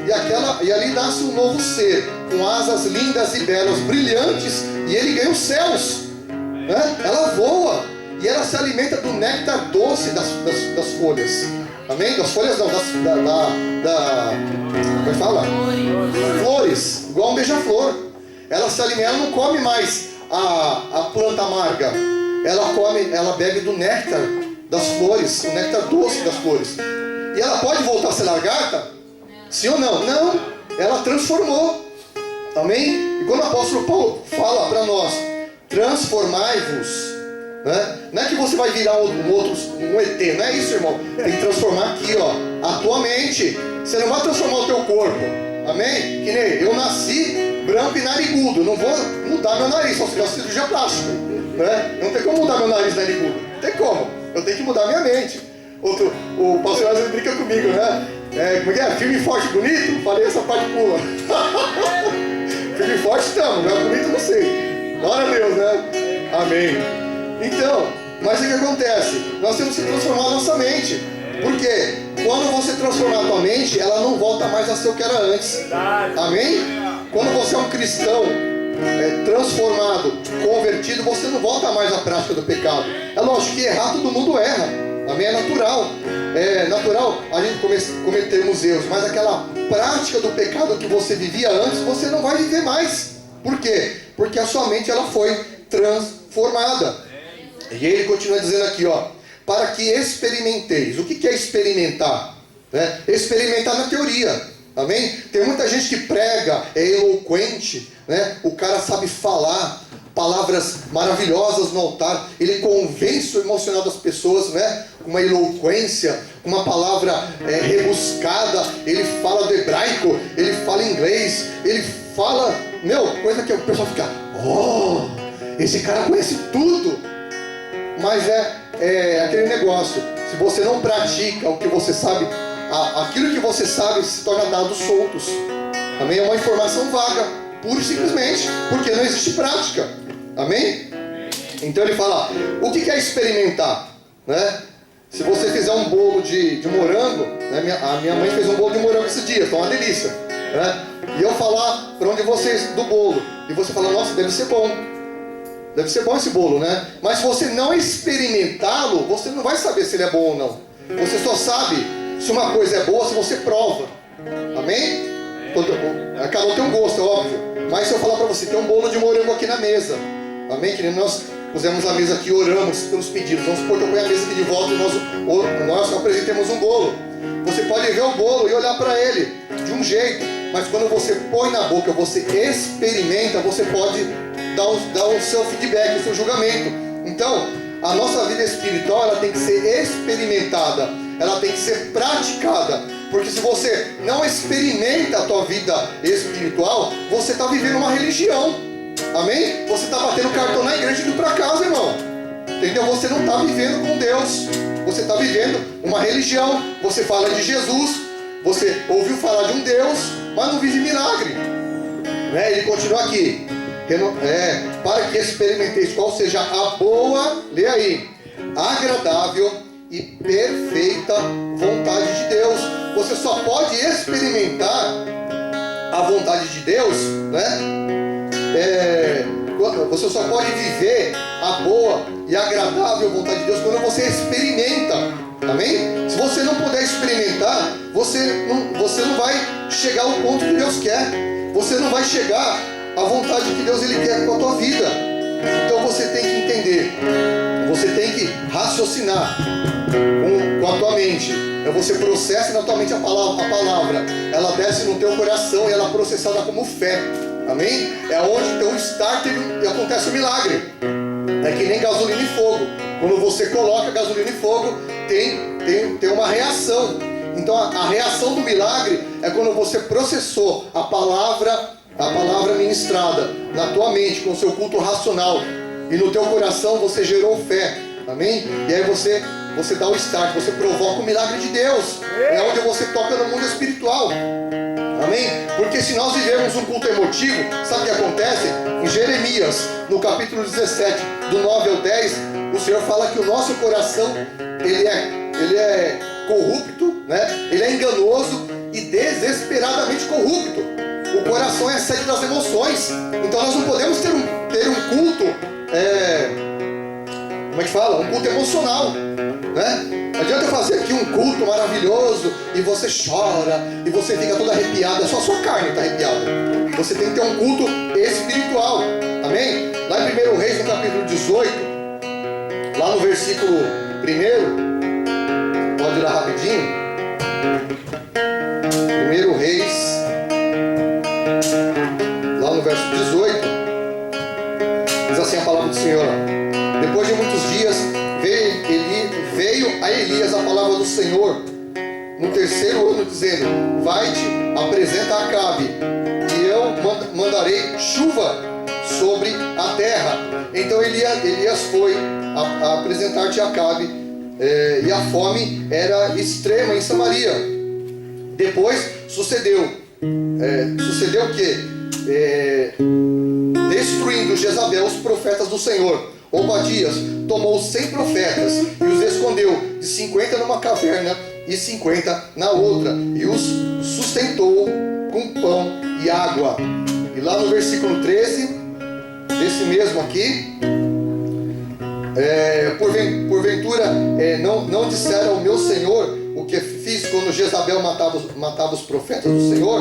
E ali nasce um novo ser com asas lindas e belas, brilhantes, e ele ganha os céus, né? Ela voa e ela se alimenta do néctar doce das folhas. Amém? Das folhas não, como é que fala? Flores, igual um beija-flor. Ela se alimenta, ela não come mais a planta amarga. Ela bebe do néctar das flores, o néctar doce das flores. E ela pode voltar a ser lagarta? Sim ou não? Não, ela transformou. Amém? E quando o apóstolo Paulo fala para nós, transformai-vos, né? Não é que você vai virar um ET, não é isso, irmão. Tem que transformar aqui, ó, a tua mente. Você não vai transformar o teu corpo. Amém? Que nem eu nasci branco e narigudo. Não vou mudar meu nariz, só se fizer cirurgia plástica, né? Não tem como mudar meu nariz narigudo. Não tem como. Eu tenho que mudar minha mente. O pastor às vezes brinca comigo, né? Como é que é? Firme e forte bonito? Falei essa parte pula. Firme e forte estamos, não é bonito, não sei. Glória a Deus, né? Amém. Então, mas o que acontece? Nós temos que transformar a nossa mente. Porque quando você transformar a tua mente, ela não volta mais a ser o que era antes. Amém? Quando você é um cristão transformado, convertido, você não volta mais à prática do pecado. É lógico que errar, todo mundo erra. Amém? É natural. É natural a gente cometermos erros, mas aquela prática do pecado que você vivia antes, você não vai viver mais. Por quê? Porque a sua mente ela foi transformada. E ele continua dizendo aqui, ó, para que experimenteis. O que é experimentar? Né? Experimentar na teoria. Amém? Tem muita gente que prega, é eloquente, né? O cara sabe falar palavras maravilhosas no altar, ele convence o emocional das pessoas, né? Uma eloquência, uma palavra rebuscada, ele fala do hebraico, ele fala inglês, ele fala, coisa que o pessoal fica, esse cara conhece tudo. Mas é aquele negócio, se você não pratica o que você sabe, aquilo que você sabe se torna dados soltos. Amém? É uma informação vaga, pura e simplesmente, porque não existe prática. Amém? Então ele fala, o que é experimentar? Né? Se você fizer um bolo de morango, né? A minha mãe fez um bolo de morango esse dia, foi uma delícia. Né? E eu falar para onde vocês do bolo, e você fala, nossa, deve ser bom. Deve ser bom esse bolo, né? Mas se você não experimentá-lo, você não vai saber se ele é bom ou não. Você só sabe se uma coisa é boa se você prova. Amém? Cada um tem um gosto, é óbvio. Mas se eu falar para você, tem um bolo de morango aqui na mesa. Amém? Que nem nós pusemos a mesa aqui, oramos pelos pedidos. Vamos supor que eu ponho a mesa aqui de volta e nós apresentemos um bolo. Você pode ver o bolo e olhar para ele de um jeito. Mas quando você põe na boca, você experimenta, você pode dar o seu feedback, o seu julgamento. Então, a nossa vida espiritual ela tem que ser experimentada, ela tem que ser praticada. Porque se você não experimenta a tua vida espiritual, você está vivendo uma religião. Amém? Você está batendo cartão na igreja e indo para casa, irmão. Entendeu? Você não está vivendo com Deus. Você está vivendo uma religião. Você fala de Jesus, você ouviu falar de um Deus, mas não vive milagre. Né? Ele continua aqui. Para que experimenteis qual seja a boa, lê aí, agradável e perfeita vontade de Deus. Você só pode experimentar a vontade de Deus, né? Você só pode viver a boa e agradável vontade de Deus quando você experimenta. Amém? Se você não puder experimentar, você não vai chegar ao ponto que Deus quer. Você não vai chegar à vontade que Deus ele quer com a tua vida. Então você tem que entender, você tem que raciocinar com a tua mente. Você processa na tua mente a palavra, ela desce no teu coração e ela é processada como fé. Amém? É onde tem um starter e acontece o milagre. É que nem gasolina e fogo. Quando você coloca gasolina e fogo, tem uma reação. Então a reação do milagre é quando você processou a palavra ministrada na tua mente, com o seu culto racional, e no teu coração você gerou fé. Amém? E aí você dá o start, você provoca o milagre de Deus. É onde você toca no mundo espiritual. Amém? Porque se nós vivemos um culto emotivo, sabe o que acontece? Em Jeremias, no capítulo 17, do 9 ao 10, o Senhor fala que o nosso coração, ele é corrupto, né? Ele é enganoso e desesperadamente corrupto. O coração é a sede das emoções. Então nós não podemos ter um culto, como é que fala? Um culto emocional, né? Não adianta fazer aqui um culto maravilhoso e você chora e você fica todo arrepiado. É só a sua carne que está arrepiada. Você tem que ter um culto espiritual. Amém? Lá em 1 Reis, no capítulo 18, lá no versículo 1, pode ir lá rapidinho. 1 Reis, lá no verso 18, diz assim a palavra do Senhor: depois de muitos dias veio a Elias a palavra do Senhor no terceiro ano, dizendo: vai-te, apresenta a Acabe, e eu mandarei chuva sobre a terra. Então Elias foi a apresentar-te a Acabe, e a fome era extrema em Samaria. Depois sucedeu que destruindo Jezabel os profetas do Senhor, Obadias tomou 100 profetas e os escondeu, de 50 numa caverna e 50 na outra, e os sustentou com pão e água. E lá no versículo 13, desse mesmo aqui, porventura não disseram ao meu Senhor o que fiz quando Jezabel matava os profetas do Senhor,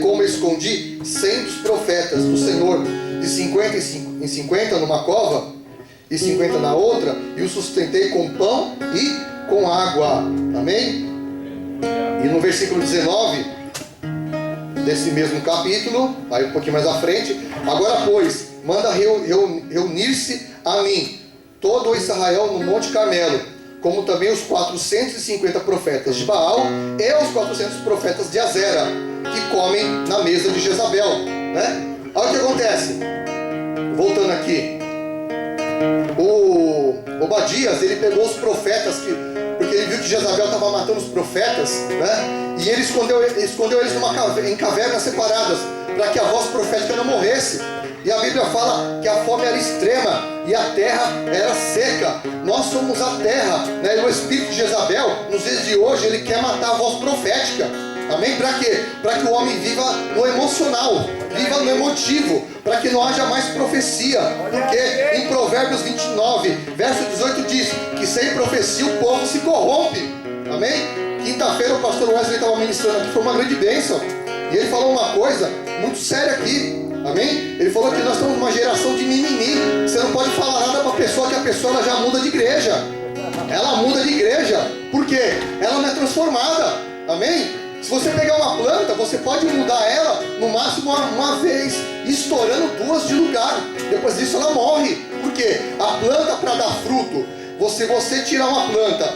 como escondi 100 dos profetas do Senhor, de 50 em 50 numa cova e 50 na outra, e os sustentei com pão e com água. Amém? E no versículo 19 desse mesmo capítulo, aí um pouquinho mais à frente: agora pois, manda reunir-se a mim todo o Israel no Monte Carmelo, como também os 450 profetas de Baal e os 400 profetas de Azera, que comem na mesa de Jezabel, né? Olha o que acontece. Voltando aqui, o Obadias, ele pegou os profetas, porque ele viu que Jezabel estava matando os profetas, né? E ele escondeu eles em cavernas separadas, para que a voz profética não morresse. E a Bíblia fala que a fome era extrema e a terra era seca. Nós somos a terra, né? E o espírito de Jezabel, nos dias de hoje, ele quer matar a voz profética. Amém? Para quê? Para que o homem viva no emocional, viva no emotivo, para que não haja mais profecia. Porque em Provérbios 29, verso 18 diz que sem profecia o povo se corrompe. Amém? Quinta-feira o pastor Wesley estava ministrando aqui, foi uma grande bênção. E ele falou uma coisa muito séria aqui. Amém? Ele falou que nós estamos numa geração de mimimi. Você não pode falar nada para a pessoa, que a pessoa ela já muda de igreja. Ela muda de igreja. Por quê? Ela não é transformada. Amém? Se você pegar uma planta, você pode mudar ela no máximo uma vez, estourando 2 de lugar. Depois disso ela morre. Por quê? A planta, para dar fruto, você tirar uma planta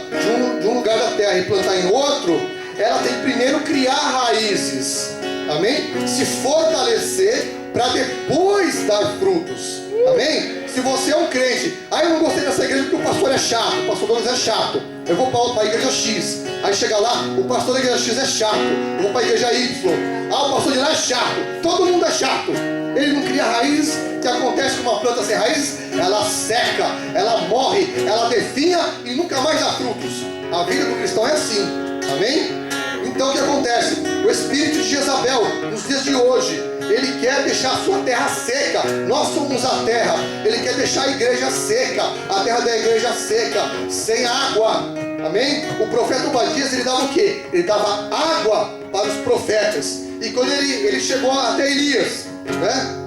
de um lugar da terra e plantar em outro, ela tem que primeiro criar raízes. Amém? Se fortalecer para depois dar frutos. Amém? Se você é um crente, eu não gostei dessa igreja porque o pastor é chato, o pastor Douglas é chato, eu vou para a igreja X. Aí chega lá, o pastor da igreja X é chato, eu vou para a igreja Y. O pastor de lá é chato, todo mundo é chato. Ele não cria raízes. O que acontece com uma planta sem raízes? Ela seca, ela morre, ela definha e nunca mais dá frutos. A vida do cristão é assim. Amém? Então o que acontece? O espírito de Jezabel, nos dias de hoje, ele quer deixar a sua terra seca. Nós somos a terra. Ele quer deixar a igreja seca, a terra da igreja seca, sem água. Amém? O profeta Obadias, ele dava o quê? Ele dava água para os profetas. E quando ele chegou até Elias, né?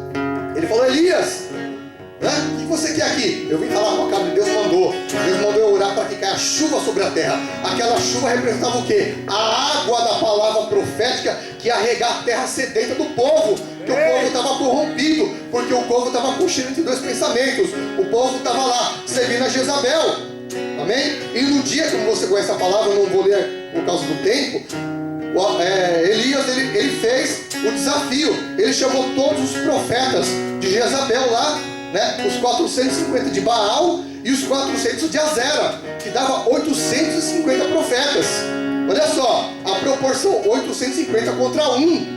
Ele falou: Elias, né? O que você quer aqui? Eu vim falar com a cara de Deus mandou. Deus mandou eu orar para que caia chuva sobre a terra. Aquela chuva representava o quê? A água da palavra profética que ia regar a terra sedenta do povo. Porque o povo estava corrompido, porque o povo estava cochichando entre 2 pensamentos. O povo estava lá servindo a Jezabel. Amém? E no dia, como você conhece a palavra, eu não vou ler por causa do tempo. Elias, ele fez o desafio. Ele chamou todos os profetas de Jezabel lá, né? Os 450 de Baal e os 400 de Azera, que dava 850 profetas. Olha só, a proporção 850 contra 1.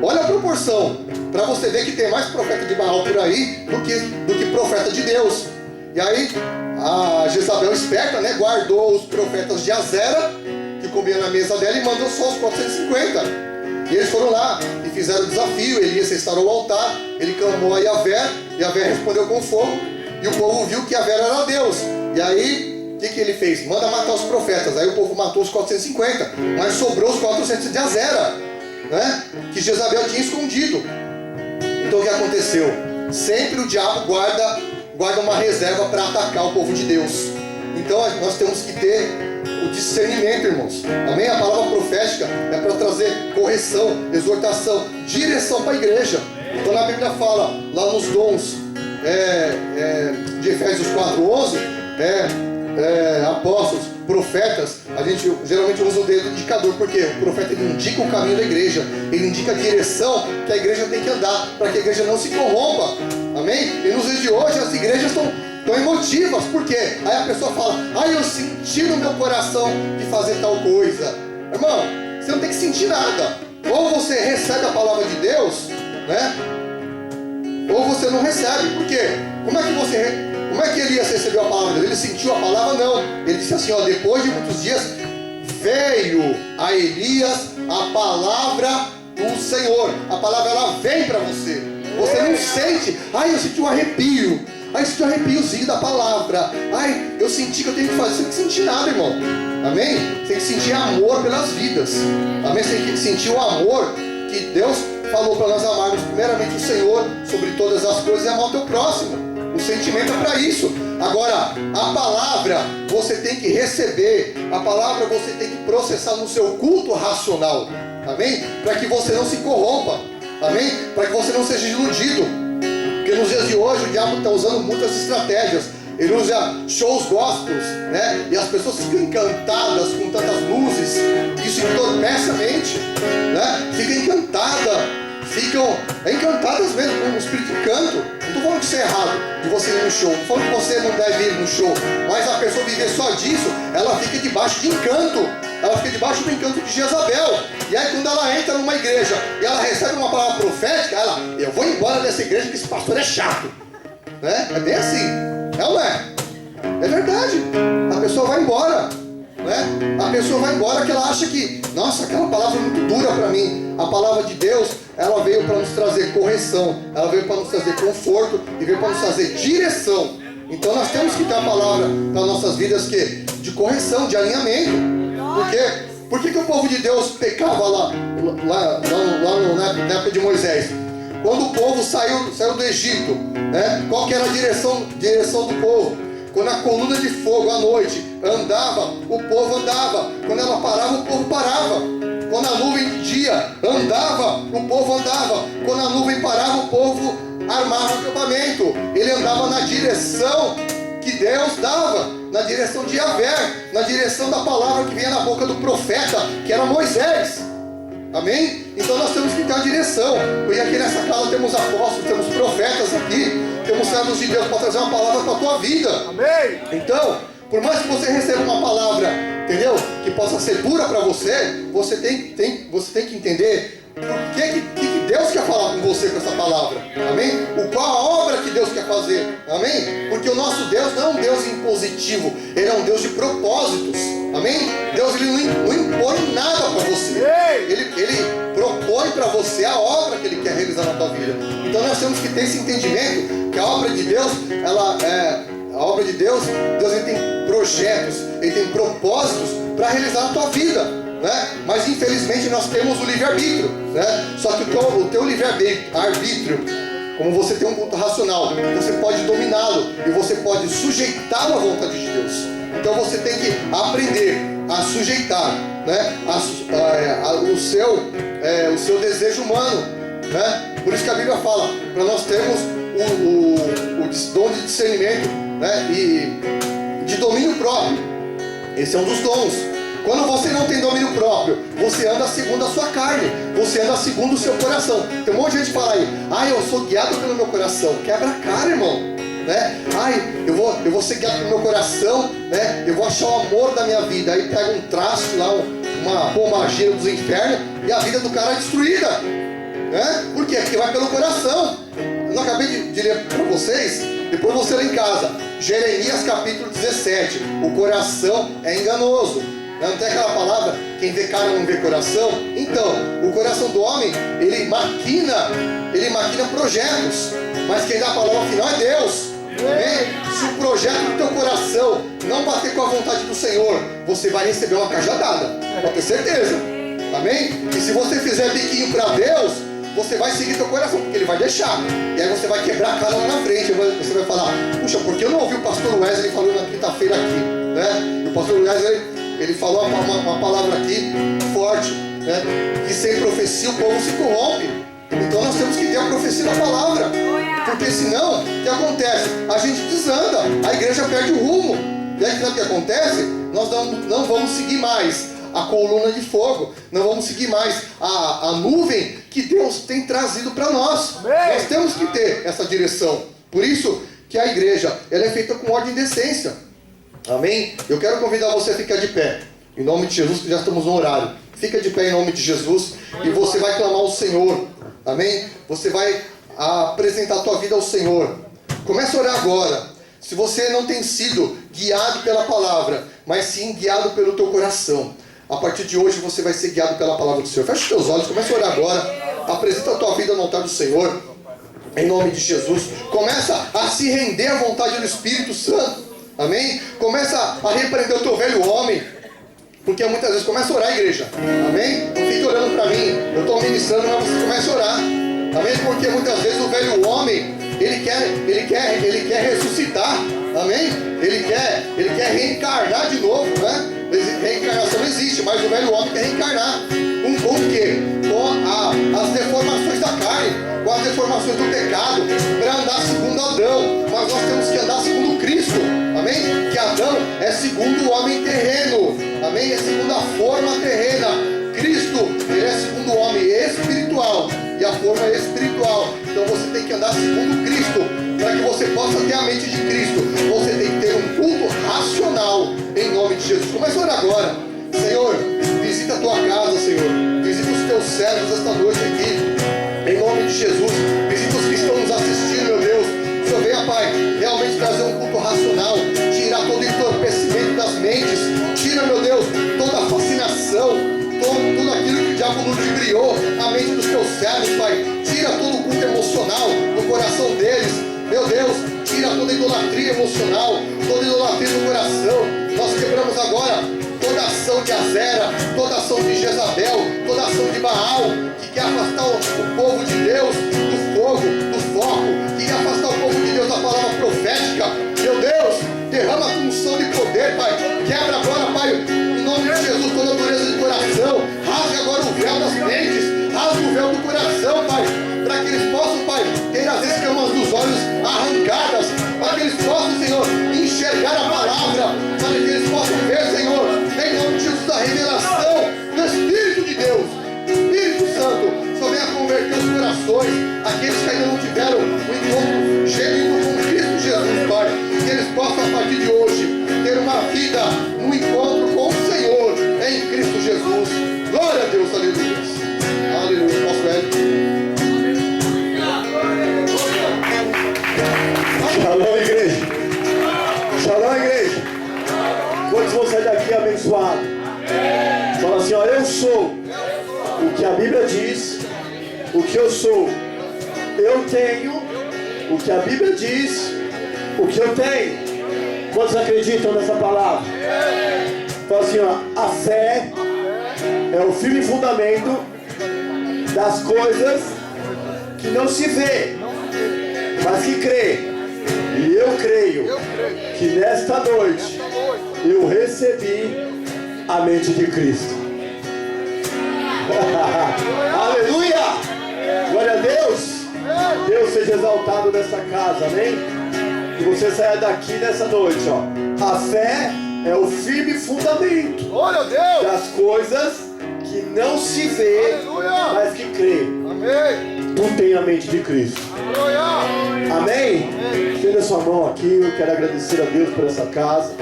Olha a proporção, para você ver que tem mais profeta de Baal por aí do que profeta de Deus. E aí a Jezabel esperta, né, guardou os profetas de Azera, que comiam na mesa dela, e mandou só os 450. E eles foram lá e fizeram o desafio. Elias restaurou o altar, ele clamou a Yahvé, Yahvé respondeu com fogo, e o povo viu que Yahvé era Deus. E aí que ele fez? Manda matar os profetas. Aí o povo matou os 450, mas sobrou os 400 de Azera, né? Que Jezabel tinha escondido. Então o que aconteceu? Sempre o diabo guarda uma reserva para atacar o povo de Deus. Então nós temos que ter o discernimento, irmãos. Amém? A palavra profética é para trazer correção, exortação, direção para a igreja. Então a Bíblia fala lá nos dons de Efésios 4:11, apóstolos, profetas, a gente geralmente usa o dedo indicador, porque o profeta ele indica o caminho da igreja, ele indica a direção que a igreja tem que andar, para que a igreja não se corrompa. Amém? E nos dias de hoje as igrejas estão emotivas, por quê? Aí a pessoa fala, eu senti no meu coração de fazer tal coisa. Irmão, você não tem que sentir nada. Ou você recebe a palavra de Deus, né? Ou você não recebe. Por quê? Como é que Elias recebeu a palavra de Deus? Ele sentiu a palavra? Não. Ele disse assim, depois de muitos dias veio a Elias a palavra do Senhor. A palavra ela vem para você. Você não sente, eu senti um arrepio. Eu senti um arrepiozinho da palavra. Eu senti que eu tenho que fazer. Você não tem que sentir nada, irmão. Amém? Você tem que sentir amor pelas vidas. Amém? Você tem que sentir o amor que Deus falou para nós amarmos primeiramente o Senhor sobre todas as coisas e amar o teu próximo. O sentimento é para isso. Agora, a palavra você tem que receber. A palavra você tem que processar no seu culto racional. Amém? Para que você não se corrompa. Amém? Para que você não seja iludido. Porque nos dias de hoje o diabo está usando muitas estratégias. Ele usa shows gospels, né? E as pessoas ficam encantadas com tantas luzes. Isso entorpece a mente, né? Ficam encantadas mesmo com o espírito de canto. Não estou falando que isso é errado, de você ir no show. Não estou falando que você não deve ir no show. Mas a pessoa viver só disso, ela fica debaixo de encanto. Ela fica debaixo do encanto de Jezabel. E aí quando ela entra numa igreja e ela recebe uma palavra profética, eu vou embora dessa igreja que esse pastor é chato, né? É bem assim, não é? É verdade. A pessoa vai embora, né? A pessoa vai embora que ela acha que, nossa, aquela palavra é muito dura para mim. A palavra de Deus, ela veio para nos trazer correção, ela veio para nos trazer conforto e veio para nos trazer direção. Então nós temos que ter a palavra para nossas vidas de correção, de alinhamento. Por que o povo de Deus pecava lá na época de Moisés? Quando o povo saiu do Egito, né? Qual que era a direção do povo? Quando a coluna de fogo à noite andava, o povo andava. Quando ela parava, o povo parava. Quando a nuvem de dia andava, o povo andava. Quando a nuvem parava, o povo armava o acampamento. Ele andava na direção que Deus dava, na direção de Yahvé, na direção da palavra que vinha na boca do profeta, que era Moisés. Amém? Então nós temos que ter a direção. E aqui nessa casa temos apóstolos, temos profetas aqui, temos servos de Deus para trazer uma palavra para a tua vida. Amém? Então, por mais que você receba uma palavra, entendeu? Que possa ser dura para você, você tem que entender o que Deus quer falar com você com essa palavra. Amém? Qual a obra que Deus quer fazer. Amém? Porque o nosso Deus não é um Deus impositivo, Ele é um Deus de propósitos. Amém? Deus ele não impõe nada para você. Ele propõe para você a obra que Ele quer realizar na tua vida. Então nós temos que ter esse entendimento que a obra de Deus, Deus ele tem projetos, Ele tem propósitos para realizar na tua vida, né? Mas infelizmente nós temos o livre-arbítrio, né? Só que o teu livre-arbítrio, como você tem um culto racional, você pode dominá-lo e você pode sujeitá-lo à vontade de Deus. Então você tem que aprender a sujeitar, né? O seu desejo humano, né? Por isso que a Bíblia fala para nós termos o dom de discernimento, né? E de domínio próprio. Esse é um dos dons. Quando você não tem domínio próprio, você anda segundo a sua carne, você anda segundo o seu coração. Tem um monte de gente que fala aí, eu sou guiado pelo meu coração. Quebra a cara, irmão, né? Eu vou ser guiado pelo meu coração, né? Eu vou achar o amor da minha vida. Aí pega um traço lá, uma pombagira dos infernos, e a vida do cara é destruída, né? Por quê? Porque vai pelo coração. Eu não acabei de ler para vocês, depois você lê em casa, Jeremias capítulo 17. O coração é enganoso. Não tem aquela palavra, quem vê cara não vê coração? Então, o coração do homem, ele maquina projetos, mas quem dá a palavra final é Deus. Amém? Se o projeto do teu coração não bater com a vontade do Senhor, você vai receber uma cajadada, pode ter certeza. Amém? E se você fizer biquinho para Deus, você vai seguir teu coração, porque Ele vai deixar. E aí você vai quebrar a cara lá na frente. Você vai falar, puxa, porque eu não ouvi o pastor Wesley falando na quinta-feira aqui, né? E o pastor Wesley, ele falou uma palavra aqui forte, né? Que sem profecia o povo se corrompe. Então nós temos que ter a profecia da palavra, porque senão, o que acontece? A gente desanda, a igreja perde o rumo. E aí o que acontece? Nós não vamos seguir mais a coluna de fogo, não vamos seguir mais a nuvem que Deus tem trazido para nós. Nós temos que ter essa direção. Por isso que a igreja, ela é feita com ordem e decência. Amém? Eu quero convidar você a ficar de pé, em nome de Jesus, que já estamos no horário. Fica de pé em nome de Jesus e você vai clamar ao Senhor. Amém? Você vai apresentar a tua vida ao Senhor. Comece a orar agora. Se você não tem sido guiado pela palavra, mas sim guiado pelo teu coração, a partir de hoje você vai ser guiado pela palavra do Senhor. Feche os teus olhos, comece a orar agora. Apresenta a tua vida no altar do Senhor, em nome de Jesus. Começa a se render à vontade do Espírito Santo. Amém? Começa a repreender o teu velho homem. Porque muitas vezes começa a orar, igreja. Amém? Não fique olhando para mim. Eu estou ministrando, mas você começa a orar. Amém? Porque muitas vezes o velho homem, ele quer ressuscitar. Amém? Ele quer reencarnar de novo, né? Reencarnação não existe, mas o velho homem quer reencarnar. Com o quê? Com as deformações da carne, com as deformações do pecado, para andar segundo Adão. Mas nós temos que andar segundo Cristo. Amém? Que Adão é segundo o homem terreno. Amém? É segundo a forma terrena. Cristo, ele é segundo o homem espiritual. E a forma é espiritual. Então você tem que andar segundo Cristo. Para que você possa ter a mente de Cristo, você tem que ter um culto racional. Em nome de Jesus. Começa a orar agora. Senhor, visita a tua casa, Senhor. Visita os teus servos esta noite aqui. Em nome de Jesus. Visita os que estão nos assistindo, meu Deus. O Senhor venha, Pai, realmente trazer um culto racional. Tirar todo entorpecimento das mentes. Tira, meu Deus, toda a fascinação. Tudo aquilo que o diabo ludibriou a mente dos teus servos, Pai. Tira todo o culto emocional do coração deles. Meu Deus, tira toda idolatria emocional, toda idolatria do coração. Nós quebramos agora toda ação de Azera, toda ação de Jezabel, toda ação de Baal, que quer afastar o povo de Deus do fogo, do foco, que quer afastar o povo de Deus da palavra profética. Meu Deus, derrama a unção de poder, Pai. Quebra agora, Pai, em nome de Jesus, toda a dureza de coração. Rasga agora o véu das mentes, rasga o véu do coração, Pai, para que eles possam, Pai, ter as escamas dos olhos arrancadas, para que eles possam, Senhor, enxergar a palavra, para que eles possam ver, Senhor, em nome de Jesus, a revelação do Espírito de Deus. Espírito Santo, só venha converter os corações, aqueles que ainda não tiveram o encontro genuíno com Cristo Jesus, Pai, que eles possam, a partir de hoje, ter uma vida, um encontro com o Senhor, em Cristo Jesus. Glória a Deus, aleluia. Aleluia, nosso velho. Shalom, igreja. Shalom, igreja. Quantos vão sair daqui abençoados? Fala assim, ó, eu sou o que a Bíblia diz, o que eu sou. Eu tenho o que a Bíblia diz, o que eu tenho. Quantos acreditam nessa palavra? Fala assim, ó, a fé é o firme fundamento das coisas que não se vê, mas que crê. E eu creio que nesta noite eu recebi a mente de Cristo. Aleluia! Glória a Deus! Deus seja exaltado nessa casa, amém? Que você saia daqui nessa noite, ó. A fé é o firme fundamento das coisas que não se vê, mas que crê. Tu tem a mente de Cristo. Amém? Estenda sua mão aqui. Eu quero agradecer a Deus por essa casa.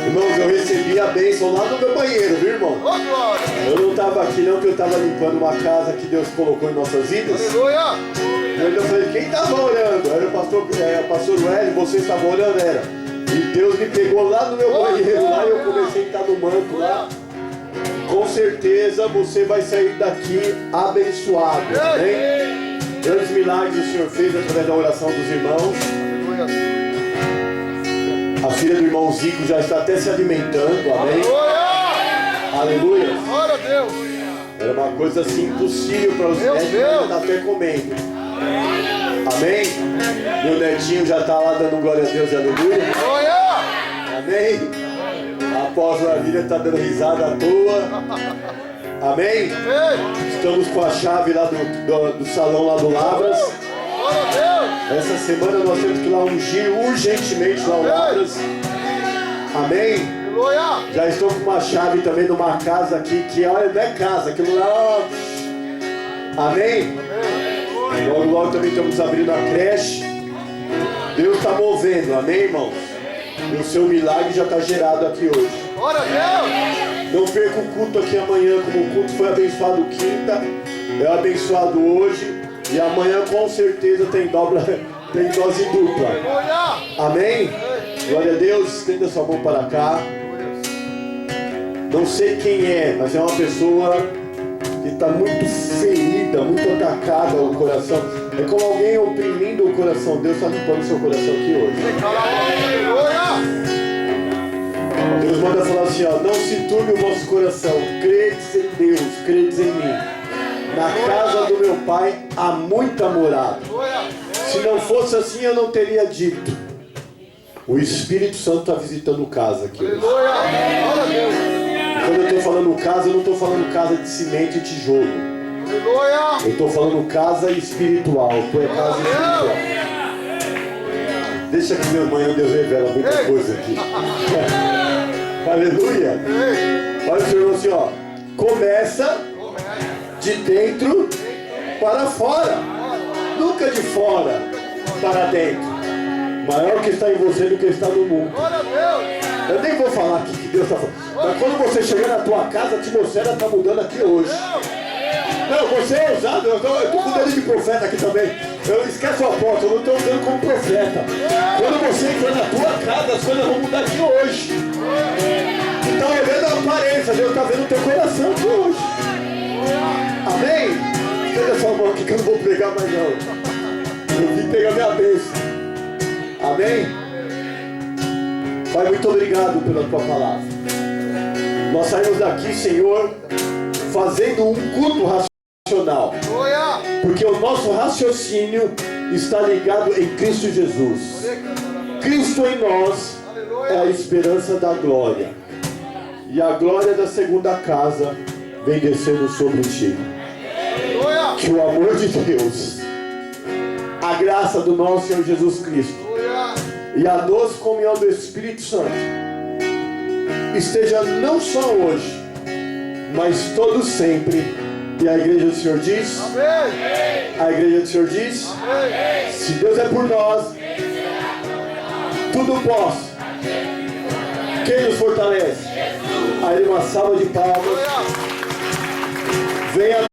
Irmãos, eu recebi a bênção lá no meu banheiro, viu, irmão? Eu não estava aqui não, que eu estava limpando uma casa que Deus colocou em nossas vidas. E eu falei, quem estava orando? Era o pastor Hélio, você estava orando, era. E Deus me pegou lá no meu banheiro, lá, e eu comecei a estar no manto lá. Com certeza você vai sair daqui abençoado, amém? Grandes milagres o Senhor fez através da oração dos irmãos. A filha do irmão Zico já está até se alimentando, amém? Aleluia! Glória a Deus! Era uma coisa assim impossível para os netos, mas já está até comendo. Amém? Meu netinho já está lá dando glória a Deus, aleluia. Amém? A apóstola Lília está dando risada à toa. Amém? Estamos com a chave lá do salão lá do Lavras. Essa semana nós temos que ir lá ungir urgentemente lá o Lavras. Amém? Já estou com uma chave também de uma casa aqui, que olha, não é casa, aquilo lá. Amém? Logo, logo também estamos abrindo a creche. Deus está movendo, amém, irmãos? E o seu milagre já está gerado aqui hoje. Não perca o culto aqui amanhã, como o culto foi abençoado quinta, é abençoado hoje, e amanhã com certeza tem dose dupla. Amém? Glória a Deus, estenda sua mão para cá. Não sei quem é, mas é uma pessoa que está muito ferida, muito atacada o coração. É como alguém oprimindo o coração. Deus está limpando o seu coração aqui hoje. Deus manda falar assim, ó, não se turbe o vosso coração. Credes em Deus, credes em mim. Na casa do meu pai há muita morada. Se não fosse assim eu não teria dito. O Espírito Santo está visitando casa aqui hoje. Quando eu estou falando casa, eu não estou falando casa de cimento e tijolo. Eu estou falando casa espiritual. Tu é casa espiritual. Deixa que meu irmão Deus revela muita coisa aqui. Aleluia. Olha o Senhor assim, ó. Começa de dentro para fora. Nunca de fora para dentro. Maior que está em você do que está no mundo. Eu nem vou falar aqui que Deus está falando. Mas quando você chegar na tua casa, a atmosfera está mudando aqui hoje. Não, você é ousado. Eu estou com dedo de profeta aqui também. Eu esqueço a porta, eu não estou usando como profeta. Quando você entrar na tua casa, as coisas vão mudar aqui hoje. Então, olhando a aparência, Deus está vendo o teu coração aqui hoje. Amém? Pega sua mão aqui que eu não vou pregar mais não. Eu vim pegar minha bênção. Amém? Pai, muito obrigado pela tua palavra. Nós saímos daqui, Senhor, fazendo um culto racional. Porque o nosso raciocínio está ligado em Cristo Jesus. Cristo em nós é a esperança da glória. E a glória da segunda casa vem descendo sobre ti. Que o amor de Deus, a graça do nosso Senhor Jesus Cristo e a doce comunhão do Espírito Santo esteja não só hoje, mas todo sempre. E a igreja do Senhor diz? Amém. A igreja do Senhor diz? Amém. Se Deus é por nós, tudo posso. Quem nos fortalece? Aí uma salva de palmas. Venha